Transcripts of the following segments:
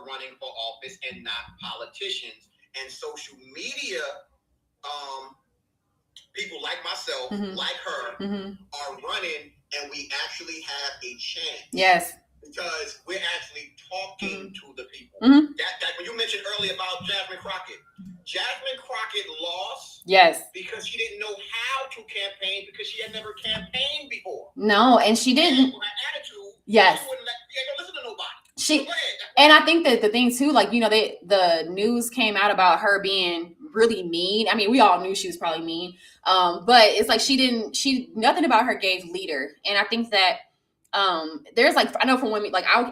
running for office and not politicians. And social media, people like myself, like her, are running, and we actually have a chance. Yes. Because we're actually talking to the people. That when you mentioned earlier about Jasmine Crockett lost. Yes. Because she didn't know how to campaign because she had never campaigned before. No, and she didn't. And her attitude. Yes. She wouldn't listen to nobody. And I think that the thing too, like, you know, the news came out about her being really mean. I mean, we all knew she was probably mean. But it's like nothing about her gave leader. And I think that there's like, I know for women, like I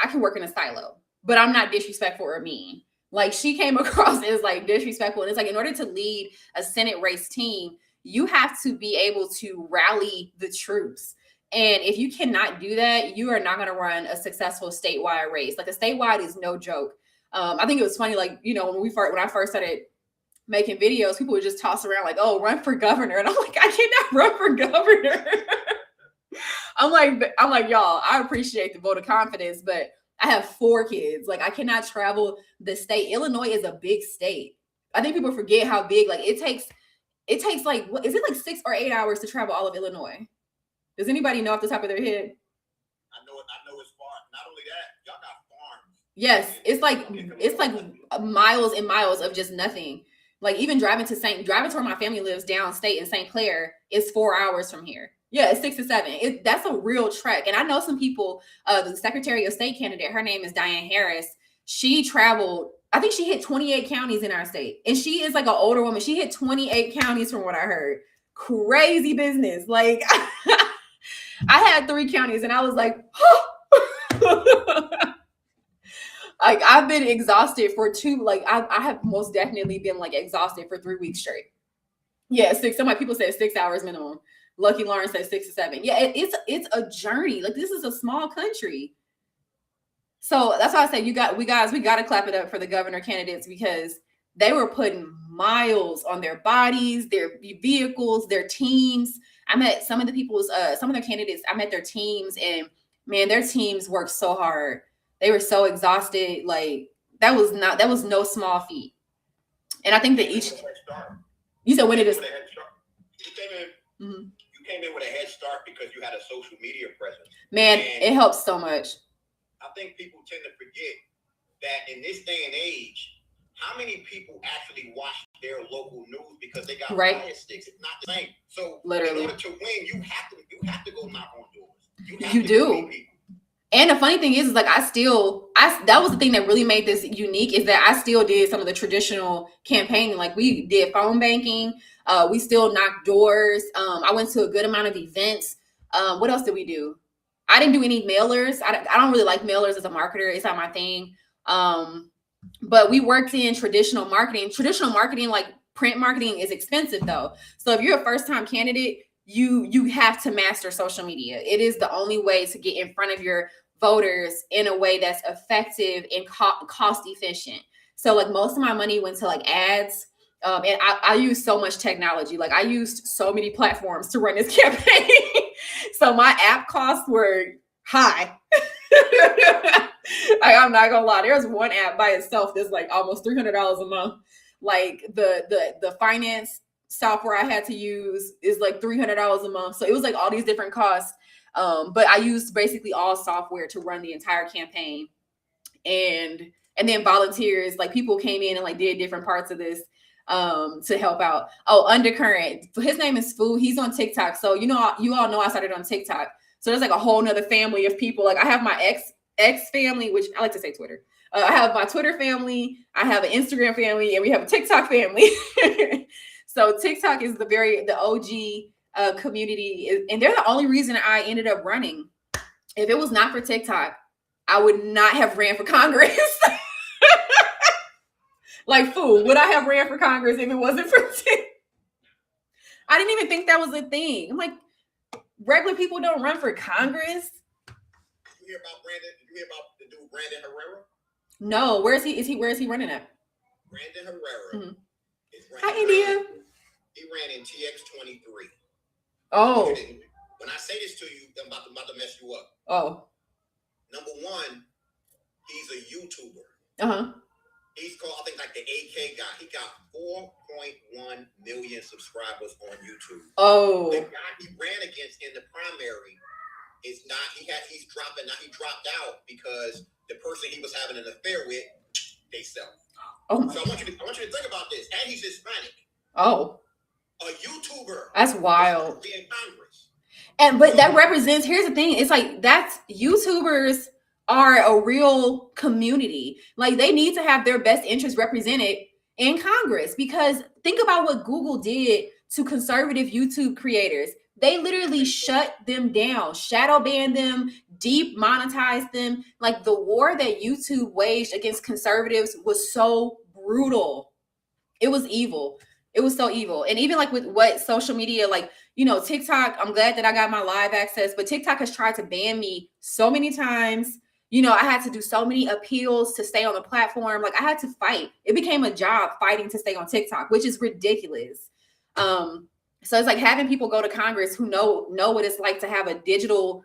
can work in a silo, but I'm not disrespectful or mean. Like she came across as like disrespectful. And it's like, in order to lead a Senate race team, you have to be able to rally the troops. And if you cannot do that, you are not going to run a successful statewide race. Like a statewide is no joke. I think it was funny, like, you know, when I first started making videos, people would just toss around like, oh, run for governor. And I'm like, I cannot run for governor. I'm like, y'all, I appreciate the vote of confidence, but I have 4 kids. Like, I cannot travel the state. Illinois is a big state. I think people forget how big, like it takes like, what is it, like 6 or 8 hours to travel all of Illinois? Does anybody know off the top of their head? I know it's far. Not only that, y'all got farms. Yes, it's like miles and miles of just nothing. Like even driving to where my family lives downstate in St. Clair is 4 hours from here. Yeah, it's 6 to 7. That's a real trek. And I know some people, the Secretary of State candidate, her name is Diane Harris. She traveled, I think she hit 28 counties in our state. And she is like an older woman. She hit 28 counties from what I heard. Crazy business. Like I had 3 counties and I was like, like I've been exhausted for 2, like I have most definitely been like exhausted for 3 weeks straight. Yeah, 6. Some people say 6 hours minimum. Lucky Lauren says 6 to 7. Yeah, it's a journey. Like this is a small country. So that's why I say we got to clap it up for the governor candidates, because they were putting miles on their bodies, their vehicles, their teams. I met some of the people's, some of their candidates. I met their teams, and man, their teams worked so hard. They were so exhausted. Like that was no small feat. And I think that you said when it is. You came in with a head start because you had a social media presence. Man, it helps so much. I think people tend to forget that in this day and age, how many people actually watch their local news because they got fire sticks? It's not the same. So literally, in order to win, you have to go knock on doors. You do. And the funny thing is like that was the thing that really made this unique, is that I still did some of the traditional campaigning. Like we did phone banking. We still knocked doors. I went to a good amount of events. What else did we do? I didn't do any mailers. I don't really like mailers as a marketer. It's not my thing. But we worked in traditional marketing. Traditional marketing, like print marketing, is expensive though. So if you're a first-time candidate, you have to master social media. It is the only way to get in front of your voters in a way that's effective and cost efficient. So like most of my money went to like ads. And I used so much technology. Like I used so many platforms to run this campaign. So my app costs were high. I'm not gonna lie. There's one app by itself that's like almost $300 a month. Like the finance software I had to use is like $300 a month. So it was like all these different costs. But I used basically all software to run the entire campaign. And then volunteers, like people came in and like did different parts of this to help out. Oh, Undercurrent. His name is Fu. He's on TikTok. So you all know I started on TikTok. So there's like a whole nother family of people. Like I have my ex family, which I like to say Twitter. I have my Twitter family, I have an Instagram family, and we have a TikTok family. So TikTok is the OG community, and they're the only reason I ended up running. If it was not for TikTok, I would not have ran for Congress. Like, fool, would I have ran for Congress if it wasn't for TikTok? I didn't even think that was a thing. I'm like, regular people don't run for Congress. Did you hear about the dude Brandon Herrera? No, where is he running at? Brandon Herrera. Mm-hmm. Hi, India. He ran in TX23. Oh. When I say this to you, I'm about to mess you up. Oh. Number one, he's a YouTuber. He's called, I think, like the AK guy. He got 4.1 million subscribers on YouTube. Oh. The guy he ran against in the primary is not. He's dropping. Now he dropped out because the person he was having an affair with, they sell. Oh. So I want you to think about this. And he's Hispanic. Oh. A YouTuber. That's wild. In Congress. But that represents. Here's the thing. It's like that's YouTubers are a real community. Like they need to have their best interests represented in Congress, because think about what Google did to conservative YouTube creators. They literally shut them down, shadow banned them, demonetized them. Like the war that YouTube waged against conservatives was so brutal. It was evil. It was so evil. And even like with what social media, like, TikTok, I'm glad that I got my live access, but TikTok has tried to ban me so many times. I had to do so many appeals to stay on the platform. Like I had to fight. It became a job fighting to stay on TikTok, which is ridiculous. So it's like having people go to Congress who know what it's like to have a digital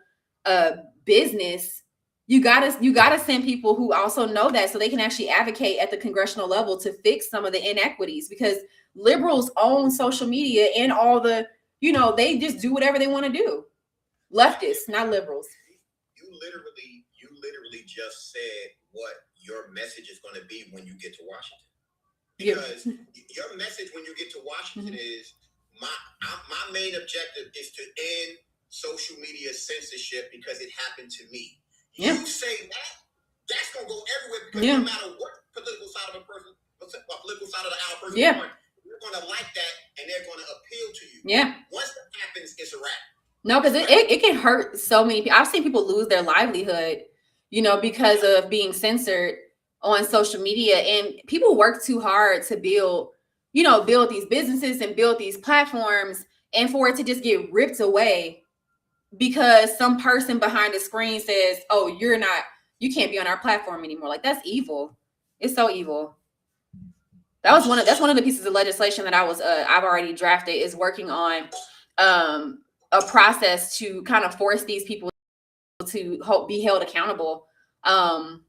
business. You gotta send people who also know that, so they can actually advocate at the congressional level to fix some of the inequities, because liberals own social media and all the, they just do whatever they want to do. Leftists, not liberals. You literally just said what your message is going to be when you get to Washington. Because your message when you get to Washington is my main objective is to end social media censorship because it happened to me. You say that's going to go everywhere, because no matter what political side of the aisle person you're going to like that, and they're going to appeal to you. Yeah. Once that happens, it's a wrap. No, because it can hurt so many people. I've seen people lose their livelihood, because of being censored on social media. And people work too hard to build these businesses and build these platforms, and for it to just get ripped away because some person behind the screen says, "Oh, you can't be on our platform anymore." Like that's evil. It's so evil. That's one of the pieces of legislation that I've already drafted, is working on a process to kind of force these people to be held accountable, to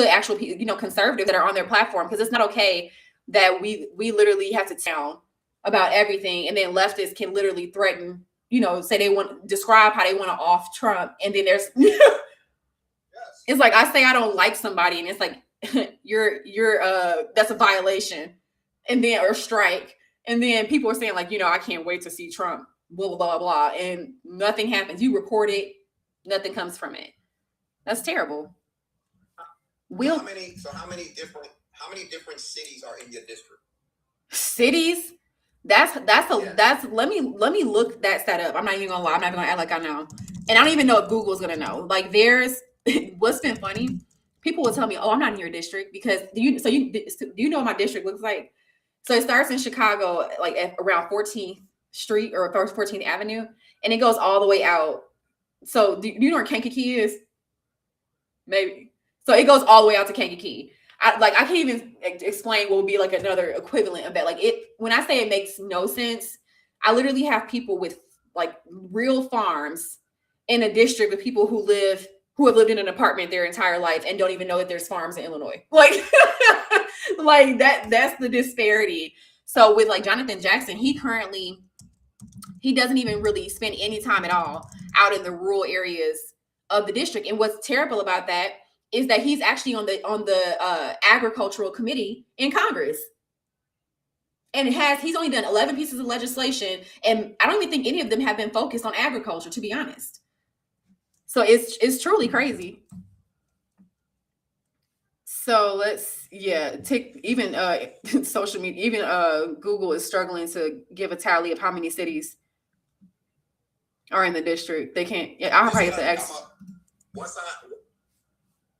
actual people, conservatives that are on their platform, because it's not okay that we literally have to tell about everything, and then leftists can literally threaten, say they want describe how they want to off Trump, and then there's it's like I say I don't like somebody, and it's like you're that's a violation, and then or strike. And then people are saying like, I can't wait to see Trump, blah, blah, blah, blah. And nothing happens. You report it, nothing comes from it. That's terrible. How many different cities are in your district? Cities? That's let me look that up. I'm not even gonna lie. I'm not even gonna act like I know. And I don't even know if Google's gonna know. Like there's what's been funny, people will tell me, "Oh, I'm not in your district," because do you know what my district looks like? So it starts in Chicago, like around 14th Street or 14th Avenue, and it goes all the way out. So do you know where Kankakee is? Maybe. So it goes all the way out to Kankakee. I can't even explain what would be like another equivalent of that. Like when I say it makes no sense, I literally have people with like real farms in a district with people who have lived in an apartment their entire life and don't even know that there's farms in Illinois. Like, like that's the disparity. So with like Jonathan Jackson, he doesn't even really spend any time at all out in the rural areas of the district. And what's terrible about that is that he's actually on the agricultural committee in Congress. And he's only done 11 pieces of legislation, and I don't even think any of them have been focused on agriculture, to be honest. So it's truly crazy. So even social media, even Google is struggling to give a tally of how many cities are in the district. They can't. I'll probably have to ask.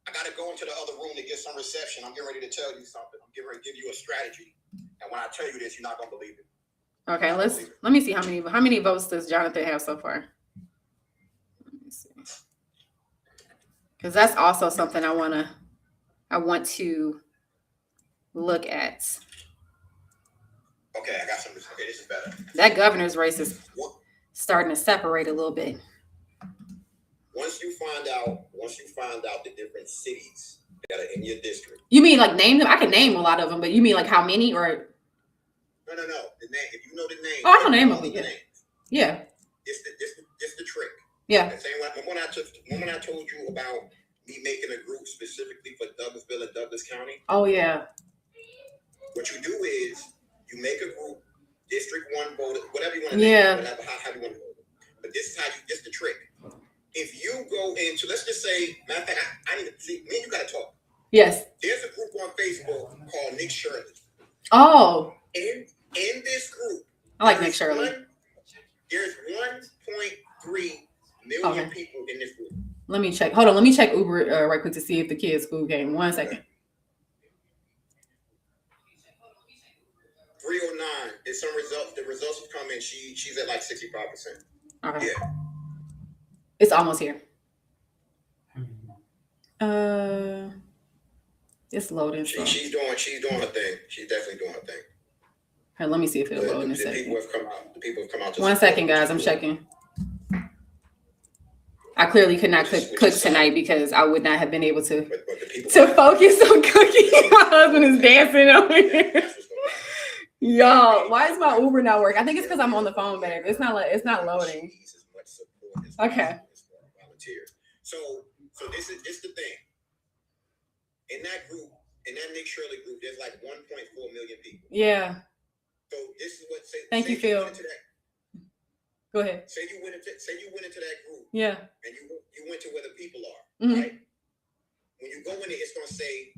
I got to go into the other room to get some reception. I'm getting ready to tell you something. I'm getting ready to give you a strategy, and when I tell you this, you're not gonna believe it. Okay, let me see how many votes does Jonathan have so far. Let me see, because that's also something I want to look at. Okay, I got some. Okay, this is better. That governor's race is starting to separate a little bit. once you find out the different cities that are in your district. You mean like name them? I can name a lot of them, but you mean like how many or? No. The name. If you know the name. Oh, I don't name them. Yeah. It's the trick. Yeah. The same when I told you about me making a group specifically for Douglasville and Douglas County. Oh yeah. What you do is you make a group, District 1 voter, whatever you want to yeah. name it, how you want to vote. But this is this the trick. If you go into, let's just say, matter of fact, I need to see, me and you got to talk. Yes. There's a group on Facebook called Nick Shirley. Oh. In this group, I like Nick Shirley. There's 1.3 million people in this group. Let me check. Hold on. Let me check Uber right quick to see if the kids' food came. 1 second. 309. There's some results. The results have come in. She's at like 65%. Okay. Yeah. It's almost here. It's loading. She's doing her thing. She's definitely doing her thing. Here, let me see if it'll load in a second. The people have come out. 1 second, guys. I'm checking. I clearly could not cook tonight because I would not have been able to focus on cooking. My husband is dancing over here. Yo, why is my Uber not working? I think it's because I'm on the phone, babe. It's not loading. Okay. So this is the thing. In that group, in that Nick Shirley group, there's like 1.4 million people. Yeah. So this is what. Thank you, Phil. Go ahead. Say you went into that group. Yeah. And you went to where the people are, mm-hmm. right? When you go in it, it's gonna say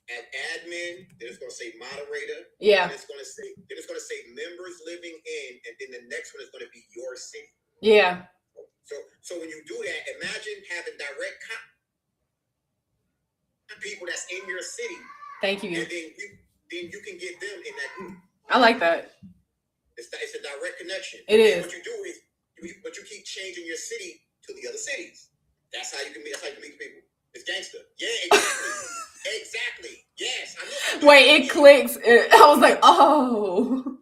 at admin, then it's gonna say moderator. Yeah. Then it's gonna say members living in, and then the next one is gonna be your city. Yeah. So when you do that, imagine having direct people that's in your city. Thank you. And then you can get them in that group. I like that. It's a direct connection. It is. And what you do is, but you keep changing your city to the other cities. That's how you can meet people. It's gangster. Yeah, exactly. Exactly. Yes. I know. Wait, it clicks. I was like, oh.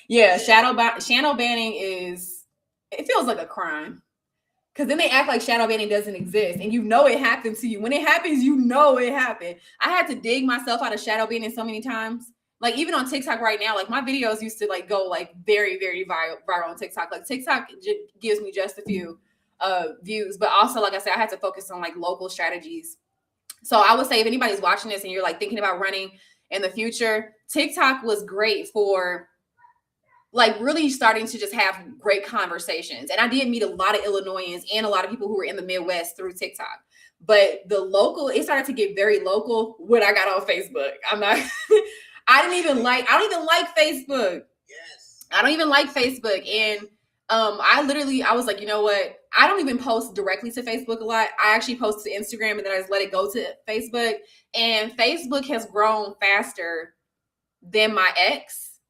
Yeah, shadow banning it feels like a crime. Because then they act like shadow banning doesn't exist. And you know it happened to you. When it happens, you know it happened. I had to dig myself out of shadow banning so many times. Like even on TikTok right now, like my videos used to like go like very, very viral on TikTok. Like TikTok gives me just a few views. But also, like I said, I had to focus on like local strategies. So I would say if anybody's watching this and you're like thinking about running in the future, TikTok was great for like really starting to just have great conversations. And I did meet a lot of Illinoisans and a lot of people who were in the Midwest through TikTok. But it started to get very local when I got on Facebook. I don't even like Facebook. Yes. I don't even like Facebook. And I was like, you know what? I don't even post directly to Facebook a lot. I actually post to Instagram and then I just let it go to Facebook. And Facebook has grown faster than my ex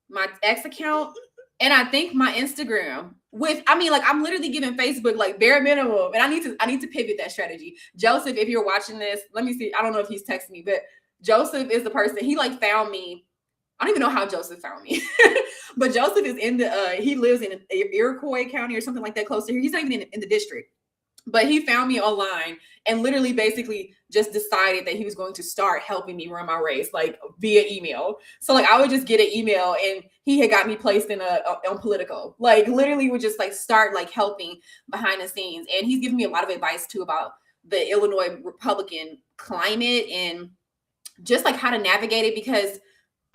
account. And I think my Instagram I'm literally giving Facebook like bare minimum. And I need to pivot that strategy. Joseph, if you're watching this, let me see. I don't know if he's texting me, but Joseph is the person. He like found me. I don't even know how Joseph found me, but Joseph is he lives in Iroquois County or something like that close to here. He's not even in the district, but he found me online and literally basically just decided that he was going to start helping me run my race, like via email. So like I would just get an email and he had got me placed on Politico, like literally would just like start like helping behind the scenes. And he's giving me a lot of advice too about the Illinois Republican climate and just like how to navigate it, because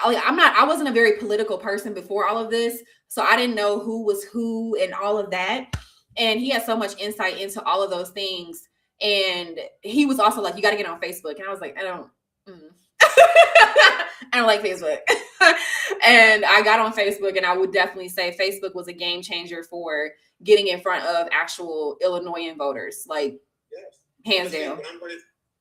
I wasn't a very political person before all of this. So I didn't know who was who and all of that. And he has so much insight into all of those things. And he was also like, you got to get on Facebook. And I was like, I don't like Facebook. And I got on Facebook, and I would definitely say Facebook was a game changer for getting in front of actual Illinoisan voters. Like, yes. Hands down.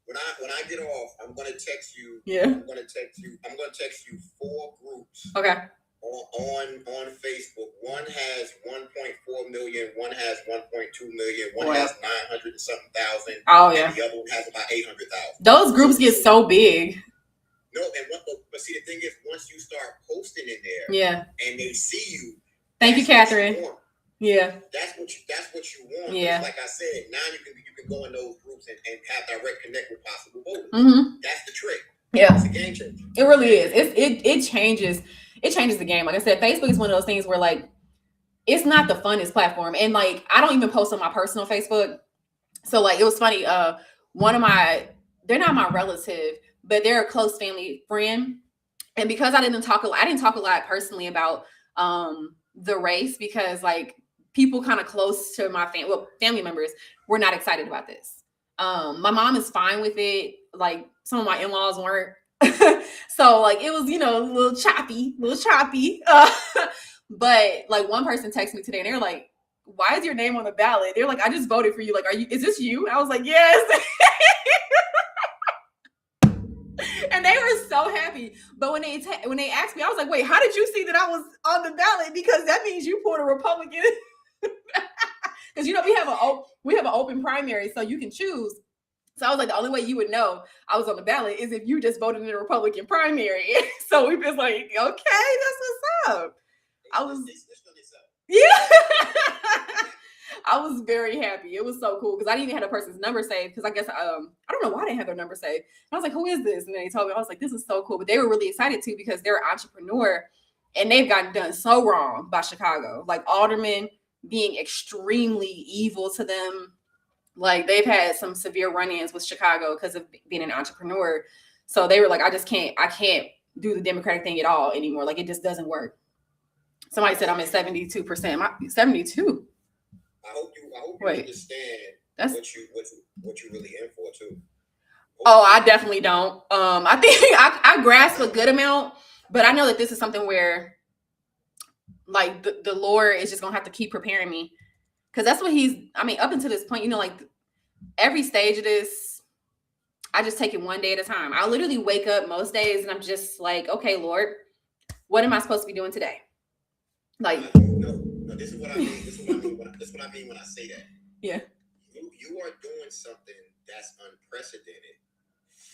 When I get off, I'm gonna text you. Yeah. I'm gonna text you 4 groups. Okay. On Facebook. One has 1.4 million. One has 1.2 million. One has 900 and something thousand. Oh yeah. And the other one has about 800,000. Those groups get so big. No, but see, the thing is, once you start posting in there, yeah, and they see you. Thank you, Catherine. Yeah. That's what you want. Yeah. Like I said, now you can go in those groups and have direct connect with possible voters. That's the trick. Yeah. It's a game changer. It really is. It changes the game. Like I said, Facebook is one of those things where like it's not the funnest platform. And like I don't even post on my personal Facebook. So like it was funny. They're not my relative, but they're a close family friend. And because I didn't talk a lot personally about the race, because like people kind of close to my family members were not excited about this. My mom is fine with it. Like some of my in-laws weren't. So like it was, a little choppy. But like one person texted me today and they're like, why is your name on the ballot? They're like, I just voted for you. Like, is this you? And I was like, yes. And they were so happy. But when they asked me, I was like, wait, how did you see that I was on the ballot? Because that means you pulled a Republican. Because we have an open primary, so you can choose. So I was like, the only way you would know I was on the ballot is if you just voted in a Republican primary. So we was like, okay, that's what's up. I was very happy. It was so cool because I didn't even have a person's number saved because I guess I don't know why they have their number saved. And I was like, who is this? And then they told me, I was like, this is so cool. But they were really excited too because they're an entrepreneur and they've gotten done so wrong by Chicago. Like aldermen being extremely evil to them. Like they've had some severe run-ins with Chicago because of being an entrepreneur. So they were like, I can't do the Democratic thing at all anymore. Like it just doesn't work. Somebody said I'm at 72%. 72. I hope you understand what you really in for too. Oh, I definitely don't. I think I grasp a good amount, but I know that this is something where like the Lord is just gonna have to keep preparing me. Because that's what up until this point, like every stage of this, I just take it one day at a time. I literally wake up most days and I'm just like, okay, Lord, what am I supposed to be doing today? Like, no, this is what I mean. This is what I mean when I say that. Yeah. You are doing something that's unprecedented.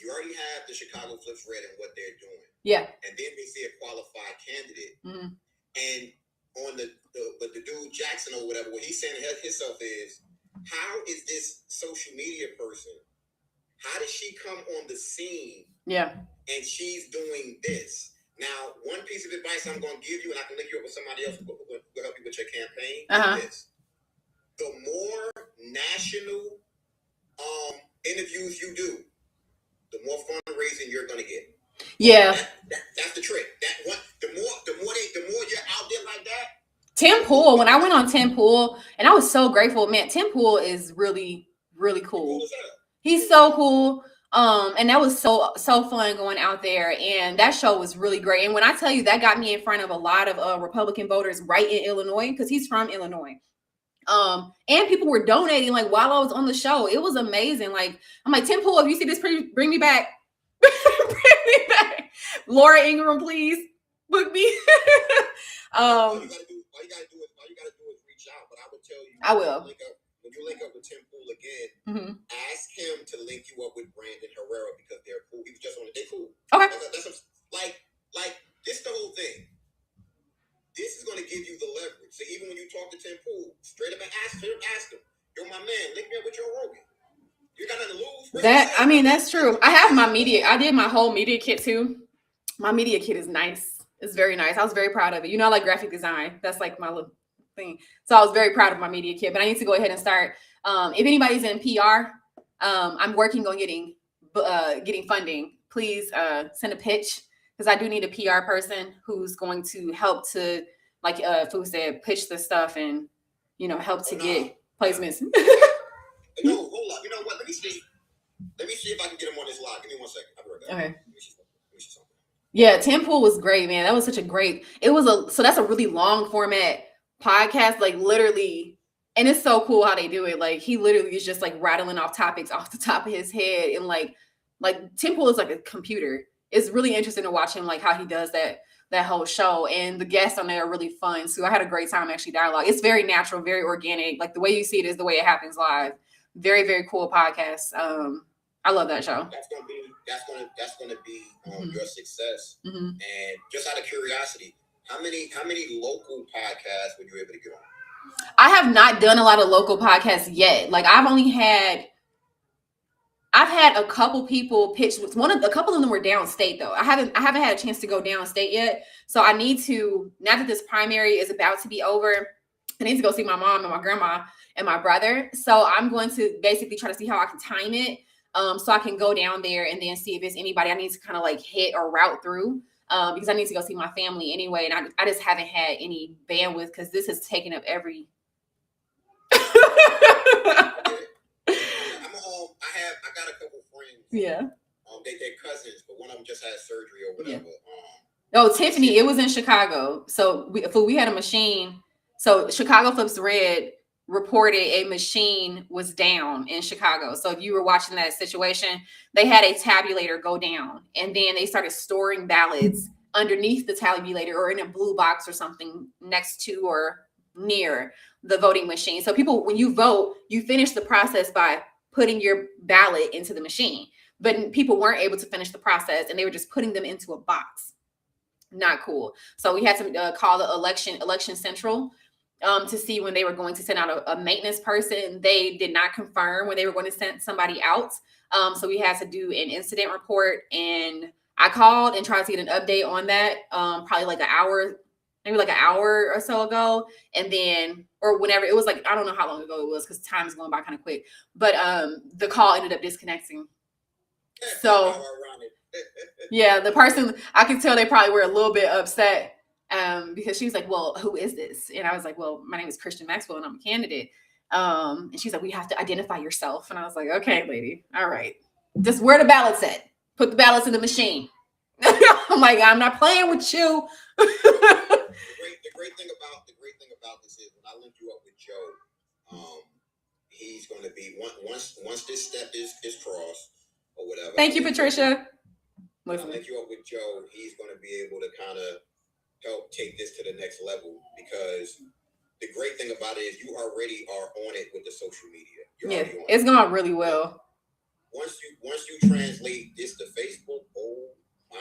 You already have the Chicago Flips Red and what they're doing. Yeah. And then they see a qualified candidate. Mm-hmm. And on the dude Jackson or whatever, what he's saying himself is, how is this social media person? How did she come on the scene? Yeah. And she's doing this. Now, one piece of advice I'm going to give you, and I can link you up with somebody else who will help you with your campaign, is this. The more national interviews you do, the more fundraising you're going to get. Yeah. That's the trick. The more you're out there like that. Tim Pool, when I went on Tim Pool, and I was so grateful, man, Tim Pool is really, really cool. He's so cool. And that was so fun going out there. And that show was really great. And when I tell you that got me in front of a lot of Republican voters right in Illinois, because he's from Illinois. And people were donating like while I was on the show. It was amazing. Like, I'm like, Tim Pool, if you see this, bring me back. Bring me back. Laura Ingraham, please book me. All you gotta do is reach out. But I would tell you, I will. When you link up with Tim Pool again, ask him to link you up with Brandon Herrera because they're cool. He was just on it. They're cool. Okay. That's like this the whole thing. This is going to give you the leverage. So even when you talk to Tim Pool, straight up and ask him, you're my man, link me up with Joe Rogan. You got nothing to lose. That's true. I have my media. I did my whole media kit too. My media kit is nice. It's very nice. I was very proud of it. I like graphic design. That's like my little thing. So I was very proud of my media kit, but I need to go ahead and start. If anybody's in PR, I'm working on getting funding. Please send a pitch because I do need a PR person who's going to help to, like Fu said, pitch the stuff and help to get placements. No, hold up. You know what? Let me see if I can get him on this live. Give me 1 second. I'll be right back. Okay. Let me see something. Yeah, Tim Pool was great, man. That was such a great. So that's a really long format podcast, like literally, and it's so cool how they do it. Like he literally is just like rattling off topics off the top of his head, and like Tim Pool is like a computer. It's really interesting to watch him, like how he does that whole show, and the guests on there are really fun. So I had a great time actually dialogue. It's very natural, very organic. Like the way you see it is the way it happens live. Very, very cool podcast. I love that show. That's gonna be your success. And just out of curiosity, how many local podcasts were you able to get on? I have not done a lot of local podcasts yet. Like I've had a couple people pitch. A couple of them were downstate though. I haven't had a chance to go downstate yet. So I need to, now that this primary is about to be over, I need to go see my mom and my grandma and my brother. So I'm going to basically try to see how I can time it. So I can go down there and then see if there's anybody I need to kind of like hit or route through. Because I need to go see my family anyway. And I just haven't had any bandwidth because this has taken up every I got a couple friends. Yeah. They're cousins, but one of them just had surgery or whatever. Oh, Tiffany, it was in Chicago. So we had a machine. So Chicago Flips Red reported a machine was down in Chicago. So if you were watching that situation, they had a tabulator go down, and then they started storing ballots underneath the tabulator or in a blue box or something next to or near the voting machine. So people, when you vote, you finish the process by putting your ballot into the machine. But people weren't able to finish the process, and they were just putting them into a box. Not cool. So we had to call the election central to see when they were going to send out a maintenance person. They did not confirm when they were going to send somebody out. So we had to do an incident report, and I called and tried to get an update on that probably like maybe like an hour or so ago. And then, or whenever, it was like, I don't know how long ago it was because time is going by kind of quick. But the call ended up disconnecting. So yeah, the person, I could tell they probably were a little bit upset because she was like, well, who is this? And I was like, well, my name is Christian Maxwell and I'm a candidate. And she's like, we have to identify yourself. And I was like, okay, lady. All right. Just where the ballots at? Put the ballots in the machine. I'm like, I'm not playing with you. The great thing about this is when I link you up with Joe, he's going to be once this step is crossed or whatever. Thank you, Patricia. When I link you up with Joe, he's going to be able to kind of help take this to the next level, because the great thing about it is you already are on it with the social media. It's going really well. Once you translate this to Facebook, oh my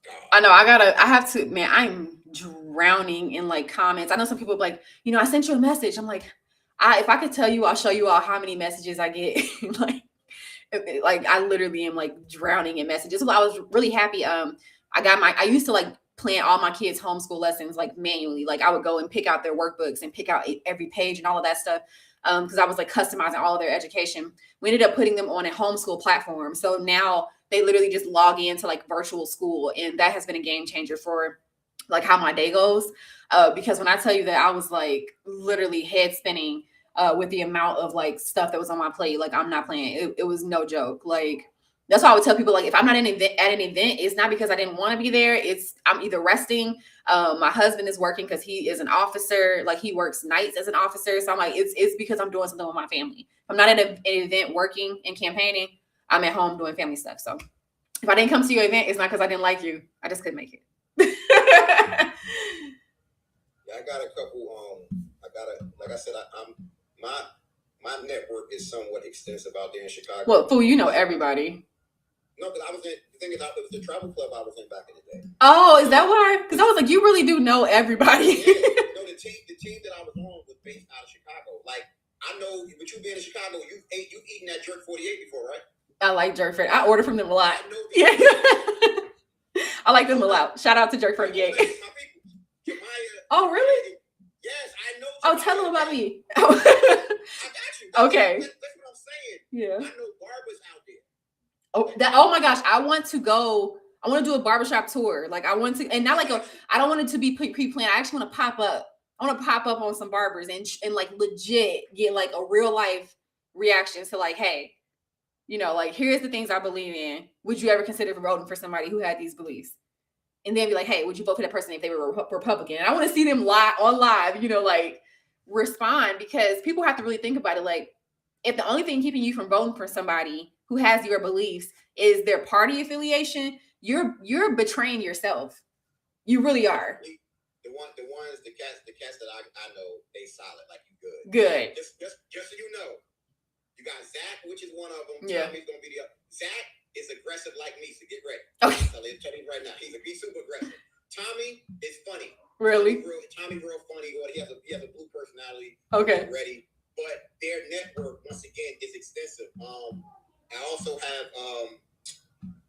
God. I know I have to, man, I'm drowning in like comments. I know some people like, I sent you a message. I'm like, if I could tell you, I'll show you all how many messages I get. like I literally am like drowning in messages. So I was really happy. I used to like plan all my kids' homeschool lessons like manually. Like I would go and pick out their workbooks and pick out every page and all of that stuff. Because I was like customizing all of their education. We ended up putting them on a homeschool platform. So now they literally just log into like virtual school. And that has been a game changer for like how my day goes. Because when I tell you that I was like literally head spinning with the amount of like stuff that was on my plate, like I'm not playing. It was no joke. Like that's why I would tell people, like, if I'm not at an event, it's not because I didn't want to be there. It's I'm either resting. My husband is working because he is an officer. Like he works nights as an officer. So I'm like, it's because I'm doing something with my family. If I'm not at an event working and campaigning, I'm at home doing family stuff. So if I didn't come to your event, it's not because I didn't like you. I just couldn't make it. Yeah, I got a couple. Like I said, my network is somewhat extensive out there in Chicago. Well, fool, you know everybody. No, but the thing is, it was the travel club I was in back in the day. Oh, is that why? Because I was like, you really do know everybody. Yeah. No, the team that I was on was based out of Chicago. Like, I know, with you being in Chicago, you've eaten that jerk 48 before, right? I like jerk 48. I order from them a lot. I know Yeah. I like them a lot. Shout out to jerk 48. Oh, really? Yes, I know. Oh, tell them about me. I got you. Okay. That's what I'm saying. Yeah. I know barbers out there. Oh my gosh, I want to do a barbershop tour. Like I want to, and not like I don't want it to be pre-planned. I actually want to pop up. I want to pop up on some barbers and like legit get like a real life reaction to like, hey, like here's the things I believe in. Would you ever consider voting for somebody who had these beliefs? And then be like, hey, would you vote for that person if they were Republican? And I want to see them live, like respond, because people have to really think about it. Like, if the only thing keeping you from voting for somebody who has your beliefs is their party affiliation, you're betraying yourself. You really are. The cats that I know, they solid, like you good. Good. Just so you know, you got Zach, which is one of them. Yeah. Tommy's gonna be the other. Zach is aggressive like me, so get ready. Okay. I'll tell you right now, he's super aggressive. Tommy is funny. Really? Tommy real funny, or he has a blue personality. Okay. Ready, but their network once again is extensive. I also have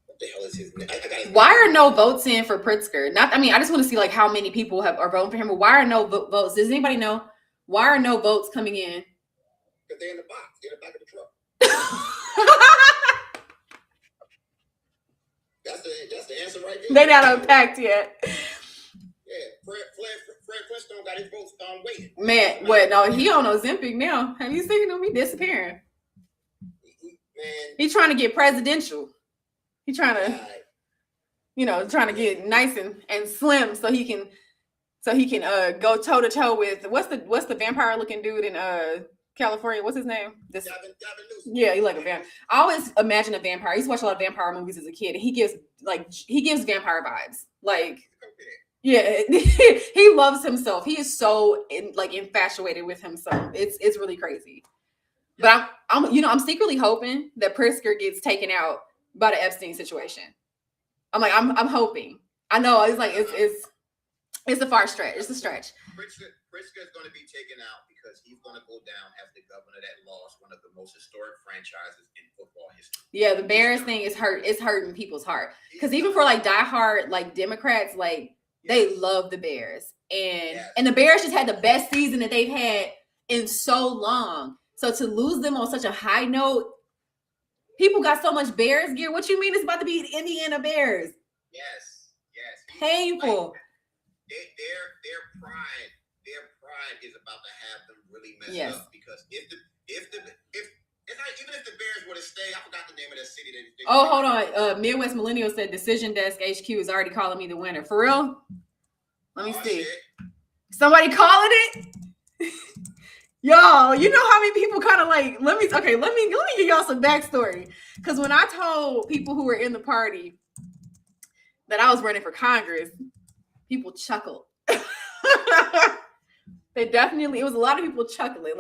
what the hell is his name? Why are no votes in for Pritzker? I just want to see like how many people are voting for him. But why are no votes? Does anybody know why are no votes coming in? Because they're in the box. They're in the back of the truck. That's the answer right there. They not unpacked yet. Yeah, Fred Flintstone got his votes waiting. Man, what? No, he on Ozempic now. Have you seen him? He disappearing. Man, He's trying to get presidential. He's trying to, trying to get nice and slim so he can go toe to toe with what's the vampire looking dude in California? What's his name? Yeah, he like a vampire. I always imagine a vampire. I used to watch a lot of vampire movies as a kid, and he gives vampire vibes. Like, yeah, he loves himself. He is so infatuated with himself. It's really crazy. But I'm secretly hoping that Pritzker gets taken out by the Epstein situation. I'm hoping. I know it's a far stretch. It's a stretch. Pritzker is going to be taken out because he's going to go down as the governor that lost one of the most historic franchises in football history. Yeah, the Bears thing is hurting people's heart. Because even for diehard Democrats, they love the Bears. And the Bears just had the best season that they've had in so long. So to lose them on such a high note, people got so much Bears gear. What you mean it's about to be Indiana Bears? Yes. Painful. Their pride is about to have them really messed up because even if the Bears were to stay, I forgot the name of that city. Hold on. Midwest Millennial said Decision Desk HQ is already calling me the winner. For real? Let me see. Shit. Somebody calling it? Y'all, you know how many people kind of let me give y'all some backstory. Because when I told people who were in the party that I was running for Congress, people chuckled. It was a lot of people chuckling,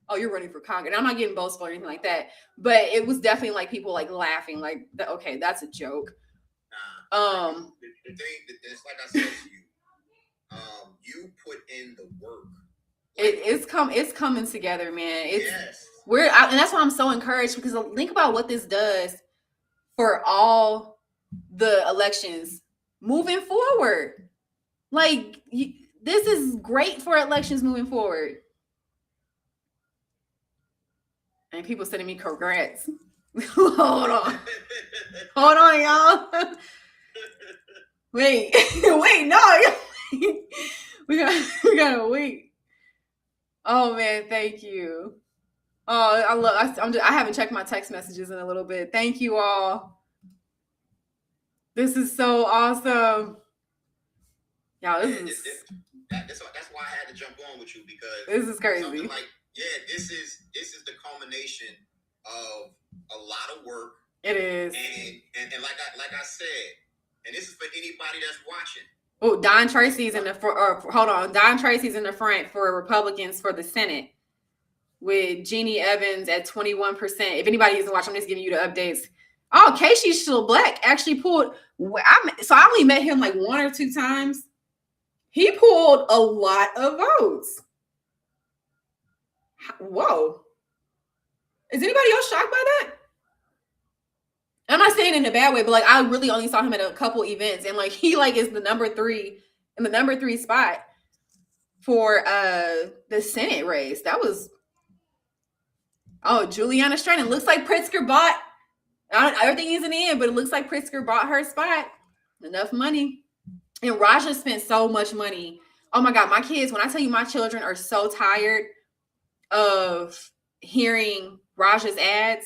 oh, you're running for Congress. And I'm not getting boastful or anything like that, but it was definitely people laughing, okay, that's a joke. The thing that's like I said to you, you put in the work. It's coming together, man. Yes. And that's why I'm so encouraged, because think about what this does for all the elections moving forward. This is great for elections moving forward. And people sending me congrats. Hold on, y'all. Wait, no. we gotta wait. Oh man, thank you. Oh, I haven't checked my text messages in a little bit. Thank you all. This is so awesome. Y'all, that's why I had to jump on with you, because this is crazy. This is the culmination of a lot of work. It is. And like I said, and this is for anybody that's watching. Oh, Don Tracy's in the hold on. Don Tracy's in the front for Republicans for the Senate, with Jeannie Evans at 21%. If anybody isn't watching, I'm just giving you the updates. Oh, Casey Still Black actually pulled. So I only met him 1 or 2 times. He pulled a lot of votes. Whoa. Is anybody else shocked by that? I'm not saying in a bad way, but I really only saw him at a couple events, and he is the number 3 spot for the Senate race. That was Juliana Stratton. Looks like Pritzker bought everything isn't in, but it looks like Pritzker bought her spot. Enough money. And Raja spent so much money. Oh my God, my kids, when I tell you my children are so tired of hearing Raja's ads,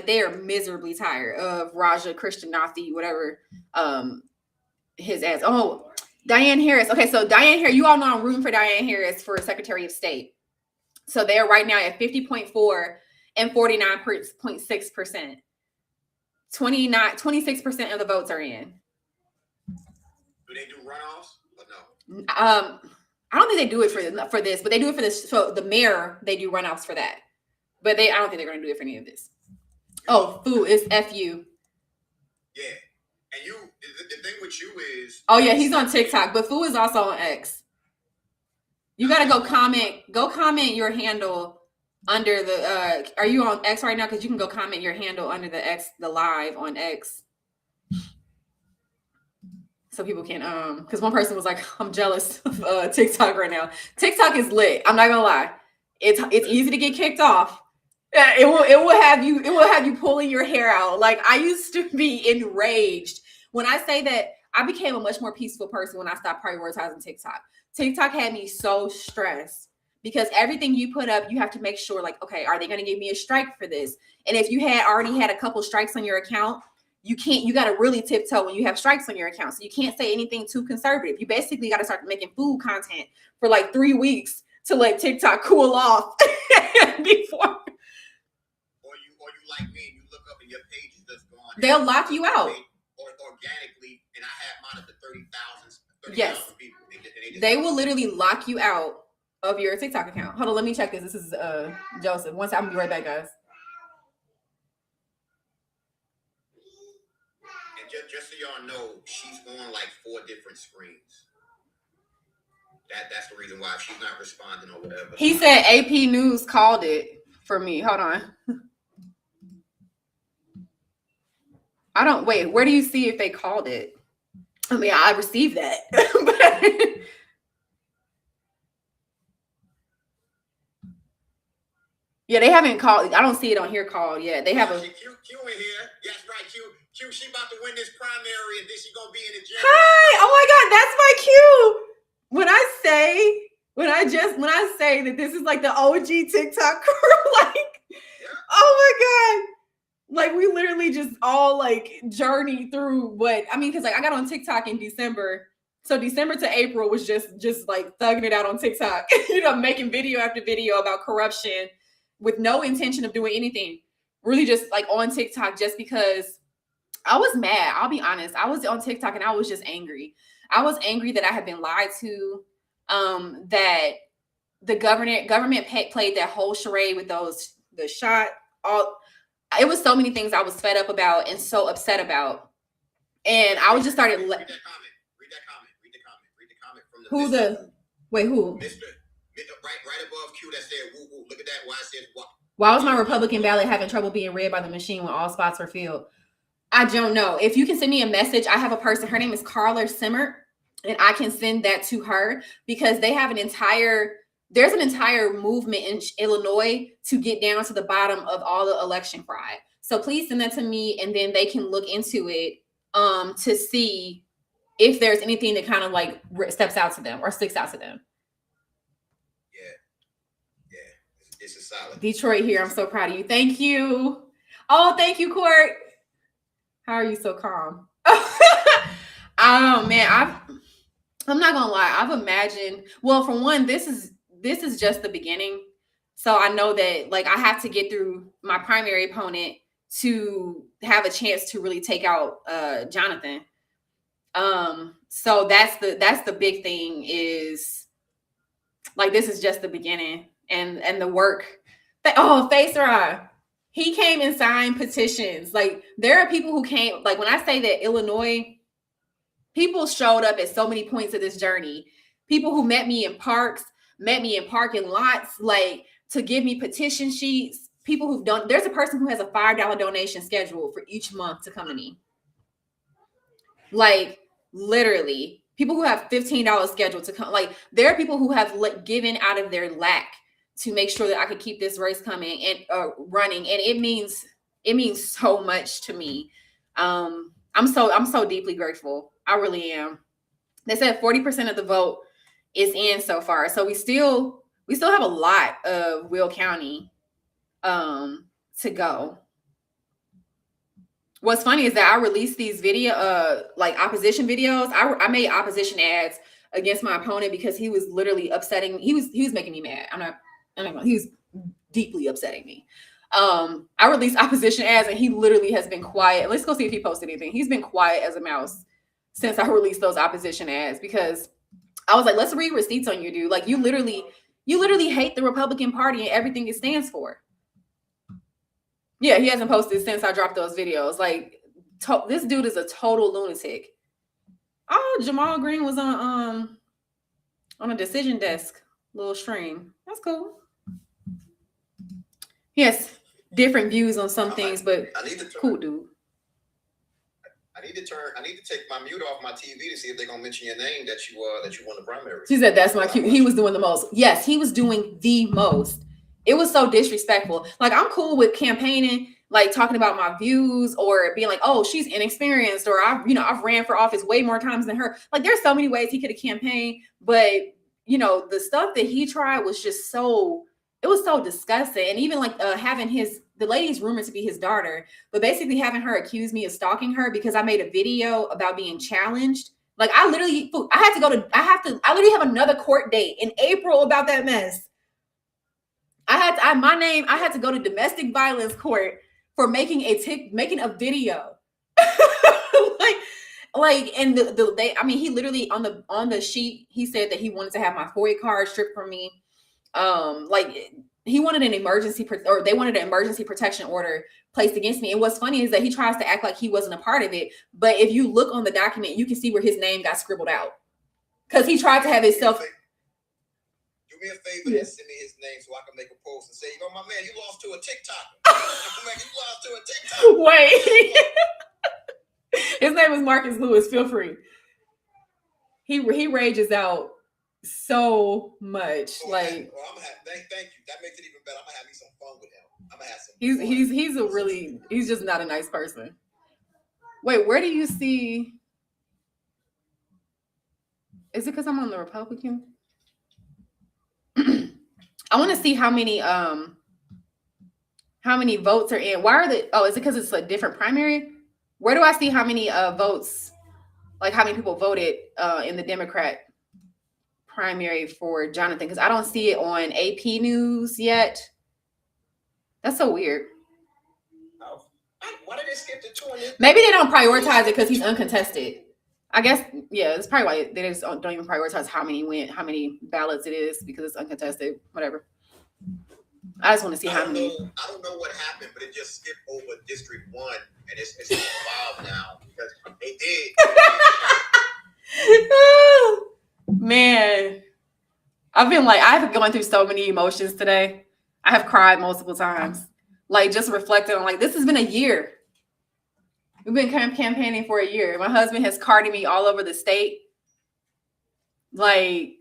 they are miserably tired of Raja, Christian, whatever, his ads. Oh, Diane Harris. Okay, so Diane Harris, you all know I'm rooting for Diane Harris for Secretary of State. So they're right now at 50.4 and 49.6%. 26% of the votes are in. Do they do runoffs or no? I don't think they do it for this, but they do it for this. So the mayor, they do runoffs for that. But I don't think they're going to do it for any of this. Oh, FU. It's FU. Yeah. And the thing with you is. Oh yeah, he's on TikTok, but Fu is also on X. You gotta go comment your handle under the. Are you on X right now? Because you can go comment your handle under the live on X. So people can because one person was like, I'm jealous of TikTok right now. TikTok is lit. I'm not gonna lie. It's easy to get kicked off. It will have you pulling your hair out. Like I used to be enraged when I say that I became a much more peaceful person when I stopped prioritizing TikTok. TikTok had me so stressed because everything you put up, you have to make sure like, okay, are they gonna give me a strike for this? And if you had already had a couple strikes on your account, you got to really tiptoe when you have strikes on your account. So you can't say anything too conservative. You basically got to start making food content for like 3 weeks to let TikTok cool off before. Or you like me and you look up and your page is just gone. They'll lock you out. Or organically, and I have mine up to 30,000 yes. people. They will literally lock you out of your TikTok account. Hold on, let me check this. This is Joseph. I'm gonna be right back, guys. Just so y'all know, she's on like 4 different screens. That's the reason why she's not responding or whatever. He said AP News called it for me. Hold on. I don't wait. Where do you see if they called it? I mean, I received that. Yeah, they haven't called. I don't see it on here called yet. They have a. Q in here. Yes, right. Q, she about to win this primary, and then she gonna be in the gym. Hi! Oh my God, that's my Q. When I say that this is like the OG TikTok crew, like, yeah. Oh my God. Like we literally just all like journey through what I mean, because like I got on TikTok in December. So December to April was just like thugging it out on TikTok, making video after video about corruption with no intention of doing anything. Really just like on TikTok just because I was mad. I'll be honest. I was on TikTok and I was just angry. I was angry that I had been lied to, that the government played that whole charade with the shot. It was so many things I was fed up about and so upset about. And I was just started. Read that comment from who? Mr. Right above Q that said woo woo. Look at that. Why it says what? Why was my Republican ballot having trouble being read by the machine when all spots were filled? I don't know. If you can send me a message, I have a person. Her name is Carla Simmer, and I can send that to her because they have there's an entire movement in Illinois to get down to the bottom of all the election fraud. So please send that to me, and then they can look into it to see if there's anything that kind of like steps out to them or sticks out to them. Yeah. This is solid. Detroit here. I'm so proud of you. Thank you. Oh, thank you, Court. How are you so calm? Oh man, I'm not gonna lie. I've imagined. Well, for one, this is just the beginning. So I know that like I have to get through my primary opponent to have a chance to really take out Jonathan. So that's the big thing is like this is just the beginning and the work. Facer, he came and signed petitions. Like there are people who came. Like when I say that Illinois, people showed up at so many points of this journey. People who met me in parks, met me in parking lots, like to give me petition sheets. People who've done. There's a person who has a $5 donation scheduled for each month to come to me. Like literally, people who have $15 scheduled to come. Like there are people who have given out of their lack to make sure that I could keep this race coming and running, and it means so much to me. I'm so deeply grateful. I really am. They said 40% of the vote is in so far, so we still have a lot of Will County to go. What's funny is that I released these like opposition videos. I made opposition ads against my opponent because he was literally upsetting. He was making me mad. He was deeply upsetting me. I released opposition ads and he literally has been quiet. Let's go see if he posted anything. He's been quiet as a mouse since I released those opposition ads because I was like, let's read receipts on you, dude. Like you literally hate the Republican Party and everything it stands for. Yeah, he hasn't posted since I dropped those videos. Like this dude is a total lunatic. Oh, Jamal Green was on a decision desk, little stream. That's cool. Yes, different views on some things, but cool dude. I need to take my mute off my TV to see if they're gonna mention your name that you won the primary. She said that's my cue. He was doing the most. Yes, he was doing the most. It was so disrespectful. Like, I'm cool with campaigning, like talking about my views or being like, oh, she's inexperienced, or I've ran for office way more times than her. Like, there's so many ways he could have campaigned, but the stuff that he tried was just so, it was so disgusting. And even like having the lady's rumored to be his daughter, but basically having her accuse me of stalking her because I made a video about being challenged. Like, I literally have another court date in April about that mess. I had to go to domestic violence court for making a video. And he literally on the sheet, he said that he wanted to have my FOIA card stripped from me. He wanted they wanted an emergency protection order placed against me. And what's funny is that he tries to act like he wasn't a part of it. But if you look on the document, you can see where his name got scribbled out. Because he tried to have himself. Do me a favor and send me his name so I can make a post and say, my man, you lost to a TikTok. Wait. His name is Marcus Lewis. Feel free. He rages out so much. Thank you. That makes it even better. I'm gonna have me some fun with him. I'm gonna have some. He's just not a nice person. Wait, where do you see? Is it because I'm on the Republican? I want to see how many votes are in. Why are they? Oh, is it because it's a different primary? Where do I see how many votes? Like how many people voted in the Democrat primary for Jonathan? Because I don't see it on AP News yet. That's so weird. Why did they skip the 2? Maybe they don't prioritize it because he's uncontested. I guess, yeah, it's probably why they just don't even prioritize how many ballots it is, because it's uncontested. Whatever. I just want to see how many. I don't know what happened, but it just skipped over District 1, and it's involved now because they did. Man, I've gone through so many emotions today. I have cried multiple times. Like, just reflecting on, like, this has been a year. We've been campaigning for a year. My husband has carded me all over the state. Like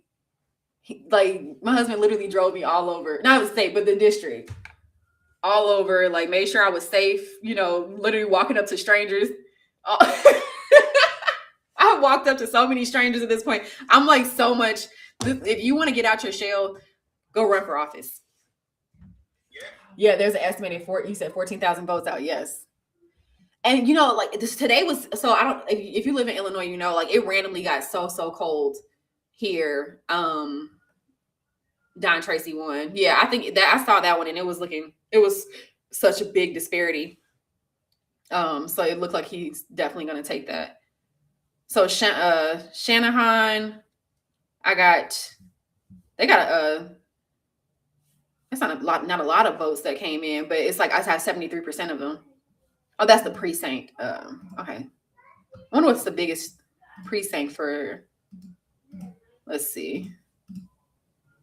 my husband literally drove me all over, not the state, but the district, all over. Like, made sure I was safe. Literally walking up to strangers. I walked up to so many strangers at this point. I'm like, so much. If you want to get out your shell, go run for office. Yeah, there's an estimated you said 14,000 votes out. Yes. And today was, so I don't, if you live in Illinois, it randomly got so cold here. Don Tracy won. Yeah, I think that I saw that one, and it was such a big disparity. So it looked like he's definitely going to take that. So Shanahan, they got it's not a lot of votes that came in, but it's like I had 73% of them. Oh, that's the precinct. Okay. I wonder what's the biggest precinct for. Let's see.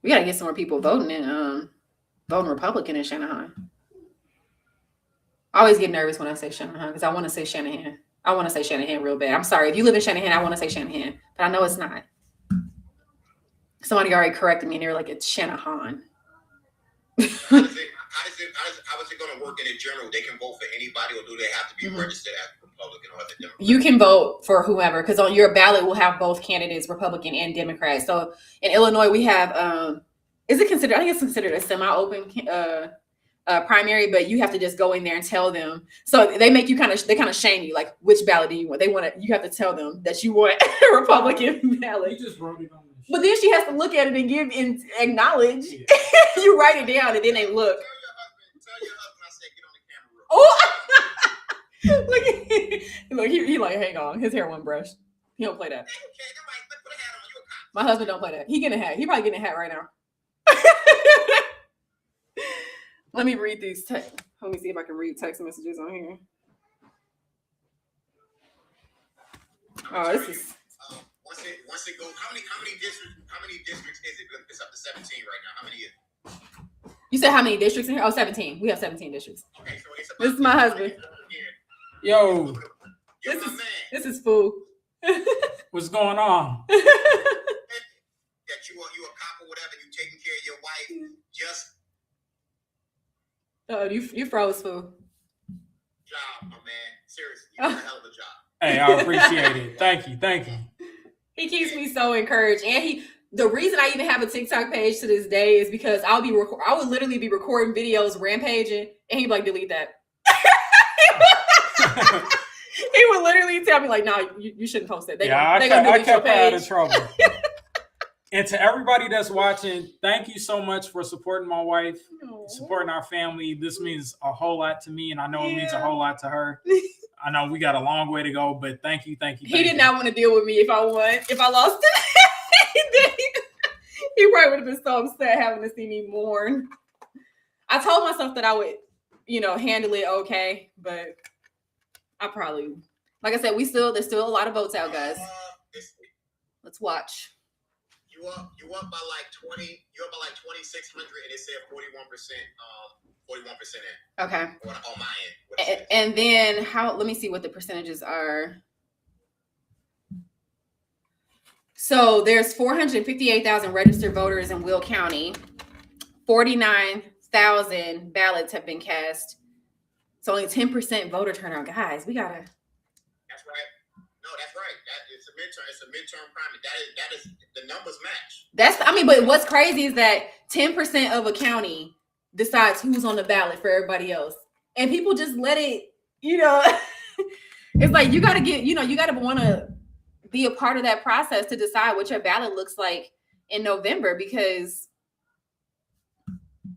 We gotta get some more people voting Republican in Shanahan. I always get nervous when I say Shanahan because I want to say Shanahan. I want to say Shanahan real bad. I'm sorry. If you live in Shanahan, I want to say Shanahan, but I know it's not. Somebody already corrected me and they were like, it's Shanahan. How is it going to work in general? They can vote for anybody, or do they have to be registered as Republican or as a Democrat? You can vote for whoever, because on your ballot will have both candidates, Republican and Democrat. So in Illinois, we have, I think it's considered a semi-open primary, but you have to just go in there and tell them. So they make you kind of shame you, like, which ballot do you want? You have to tell them that you want a Republican ballot. You just wrote it on. But then she has to look at it and give and acknowledge. Yeah. You write it down and then they look. Tell your husband I said get on the camera. Oh, look, he like, hang on, his hair wasn't brushed. He don't play that. My husband don't play that. He getting a hat. He probably getting a hat right now. Let me read these text. Let me see if I can read text messages on here. Oh, this is. once it goes, how many districts is it? It's up to 17 right now. How many is it? You said how many districts in here? Oh, 17. We have 17 districts. Okay, so it's this is my husband. Yo. This is food. What's going on? That you a cop or whatever, you taking care of your wife, just you froze food. Job, my man. Seriously, you did a hell of a job. Hey, I appreciate it. Thank you. He keeps me so encouraged, and the reason I even have a TikTok page to this day is because I would literally be recording videos, rampaging, and he'd be like, delete that. He would literally tell me like, "No, you shouldn't post that." I kept her out of trouble. And to everybody that's watching, thank you so much for supporting my wife, supporting our family. This means a whole lot to me, and I know it means a whole lot to her. I know we got a long way to go, but thank you. He did not want to deal with me if I lost it. He probably would have been so upset having to see me mourn. I told myself that I would, handle it okay, but I probably, like I said, there's still a lot of votes out, guys. Let's watch. You up by like 20. You're up by like 2,600, and it said 41%. 41% in. Okay. On my end. And then let me see what the percentages are. So there's 458,000 registered voters in Will County. 49,000 ballots have been cast. It's only 10% voter turnout, guys. We gotta. That's right. No, that's right. It's a midterm primary. That is the numbers match. But what's crazy is that 10% of a county decides who's on the ballot for everybody else, and people just let it. It's like you gotta want to be a part of that process to decide what your ballot looks like in November, because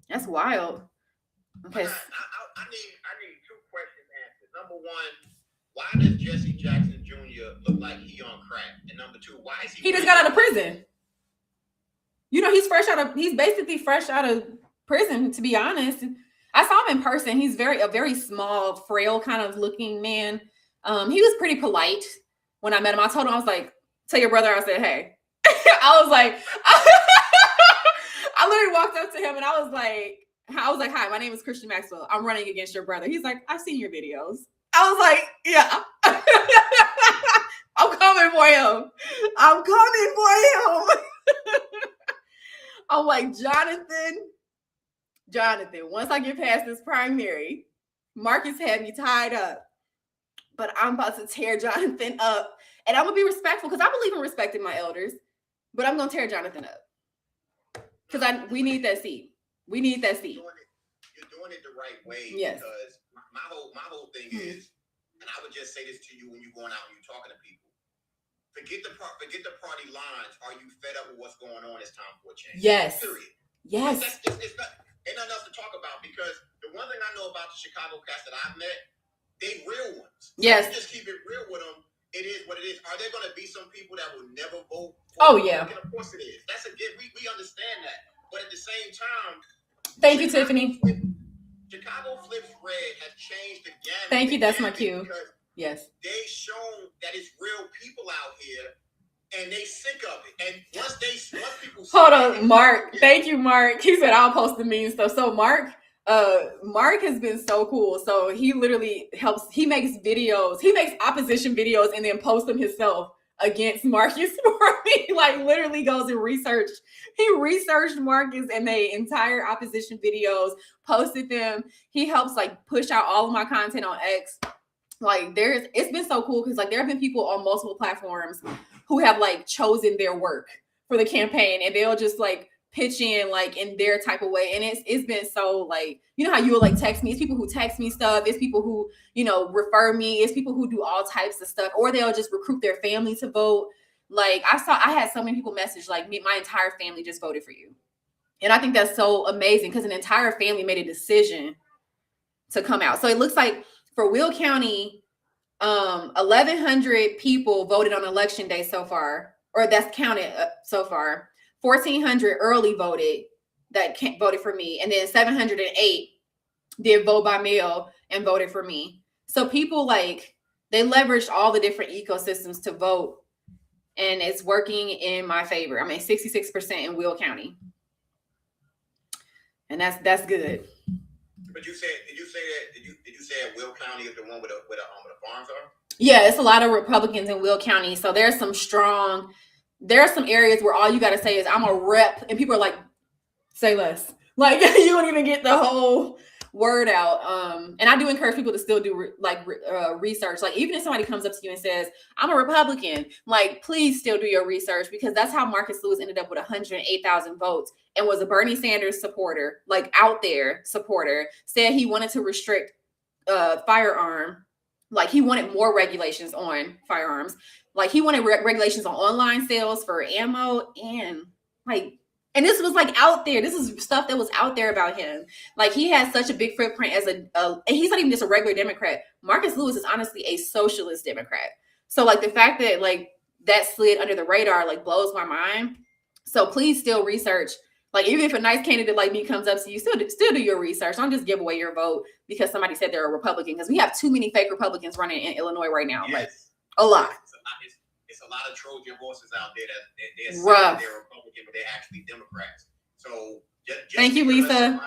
that's wild. Okay. I need two questions answered. Number one, why does Jesse Jackson Jr. look like he on crack? And number two, why is he? He just got out of prison. He's basically fresh out of prison, to be honest. I saw him in person. He's a very small, frail kind of looking man. He was pretty polite when I met him. I told him, I was like, tell your brother I said, hey. I was like, I literally walked up to him and I was like, hi, my name is Christian Maxwell. I'm running against your brother. He's like, I've seen your videos. I was like, yeah. I'm coming for him. I'm like, Jonathan, once I get past this primary, Marcus had me tied up, but I'm about to tear Jonathan up, and I'm going to be respectful because I believe in respecting my elders, but I'm going to tear Jonathan up because we need that seat. You're doing it the right way. Yes. Because my whole thing is, and I would just say this to you when you're going out and you're talking to people, forget the party lines. Are you fed up with what's going on? It's time for a change. Yes. Period. Yes. Ain't nothing else to talk about, because the one thing I know about the Chicago cast that I've met, they real ones. Yes. You just keep it real with them. It is what it is. Are there going to be some people that will never vote? Oh, yeah. And of course it is. That's a gift. We understand that. But at the same time, thank you, Tiffany. Chicago Flips Red has changed the gamut. Thank you. That's my cue. Yes. They've shown that it's real people out here, and they sick of it. And once people hold on, Mark. Thank you, Mark. He said I'll post the mean stuff. So Mark has been so cool. So he literally he makes videos. He makes opposition videos and then posts them himself against Marcus for me. Like literally goes and researched. He researched Marcus and made entire opposition videos, posted them. He helps like push out all of my content on X. Like it's been so cool because like there have been people on multiple platforms who have like chosen their work for the campaign, and they'll just like pitch in like in their type of way. And it's been so like, you know how you will like text me, it's people who text me stuff, it's people who, refer me, it's people who do all types of stuff, or they'll just recruit their family to vote. Like I had so many people message like my entire family just voted for you. And I think that's so amazing because an entire family made a decision to come out. So it looks like for Will County, 1,100 people voted on election day so far, or that's counted so far. 1,400 early voted voted for me, and then 708 did vote by mail and voted for me. So people like they leveraged all the different ecosystems to vote, and it's working in my favor. I'm at 66% in Will County, and that's good. But did you say that Will County is the one where the farms are? Yeah, it's a lot of Republicans in Will County. So there are some areas where all you got to say is I'm a rep, and people are like, say less. Like you don't even get the whole word out. And I do encourage people to still do research. Like even if somebody comes up to you and says, I'm a Republican, like please still do your research, because that's how Marcus Lewis ended up with 108,000 votes and was a Bernie Sanders supporter, like out there supporter, said he wanted to restrict firearm. Like he wanted more regulations on firearms. Like he wanted regulations on online sales for ammo and this was like out there. This is stuff that was out there about him. Like he has such a big footprint as and he's not even just a regular Democrat. Marcus Lewis is honestly a socialist Democrat. So like the fact that like that slid under the radar like blows my mind. So please still research. Like even if a nice candidate like me comes up to you, still do your research. Don't just give away your vote because somebody said they're a Republican. Because we have too many fake Republicans running in Illinois right now. Yes. Like a lot. It's a lot of Trojan horses out there that they're Republican, but they're actually Democrats. So thank you, Lisa.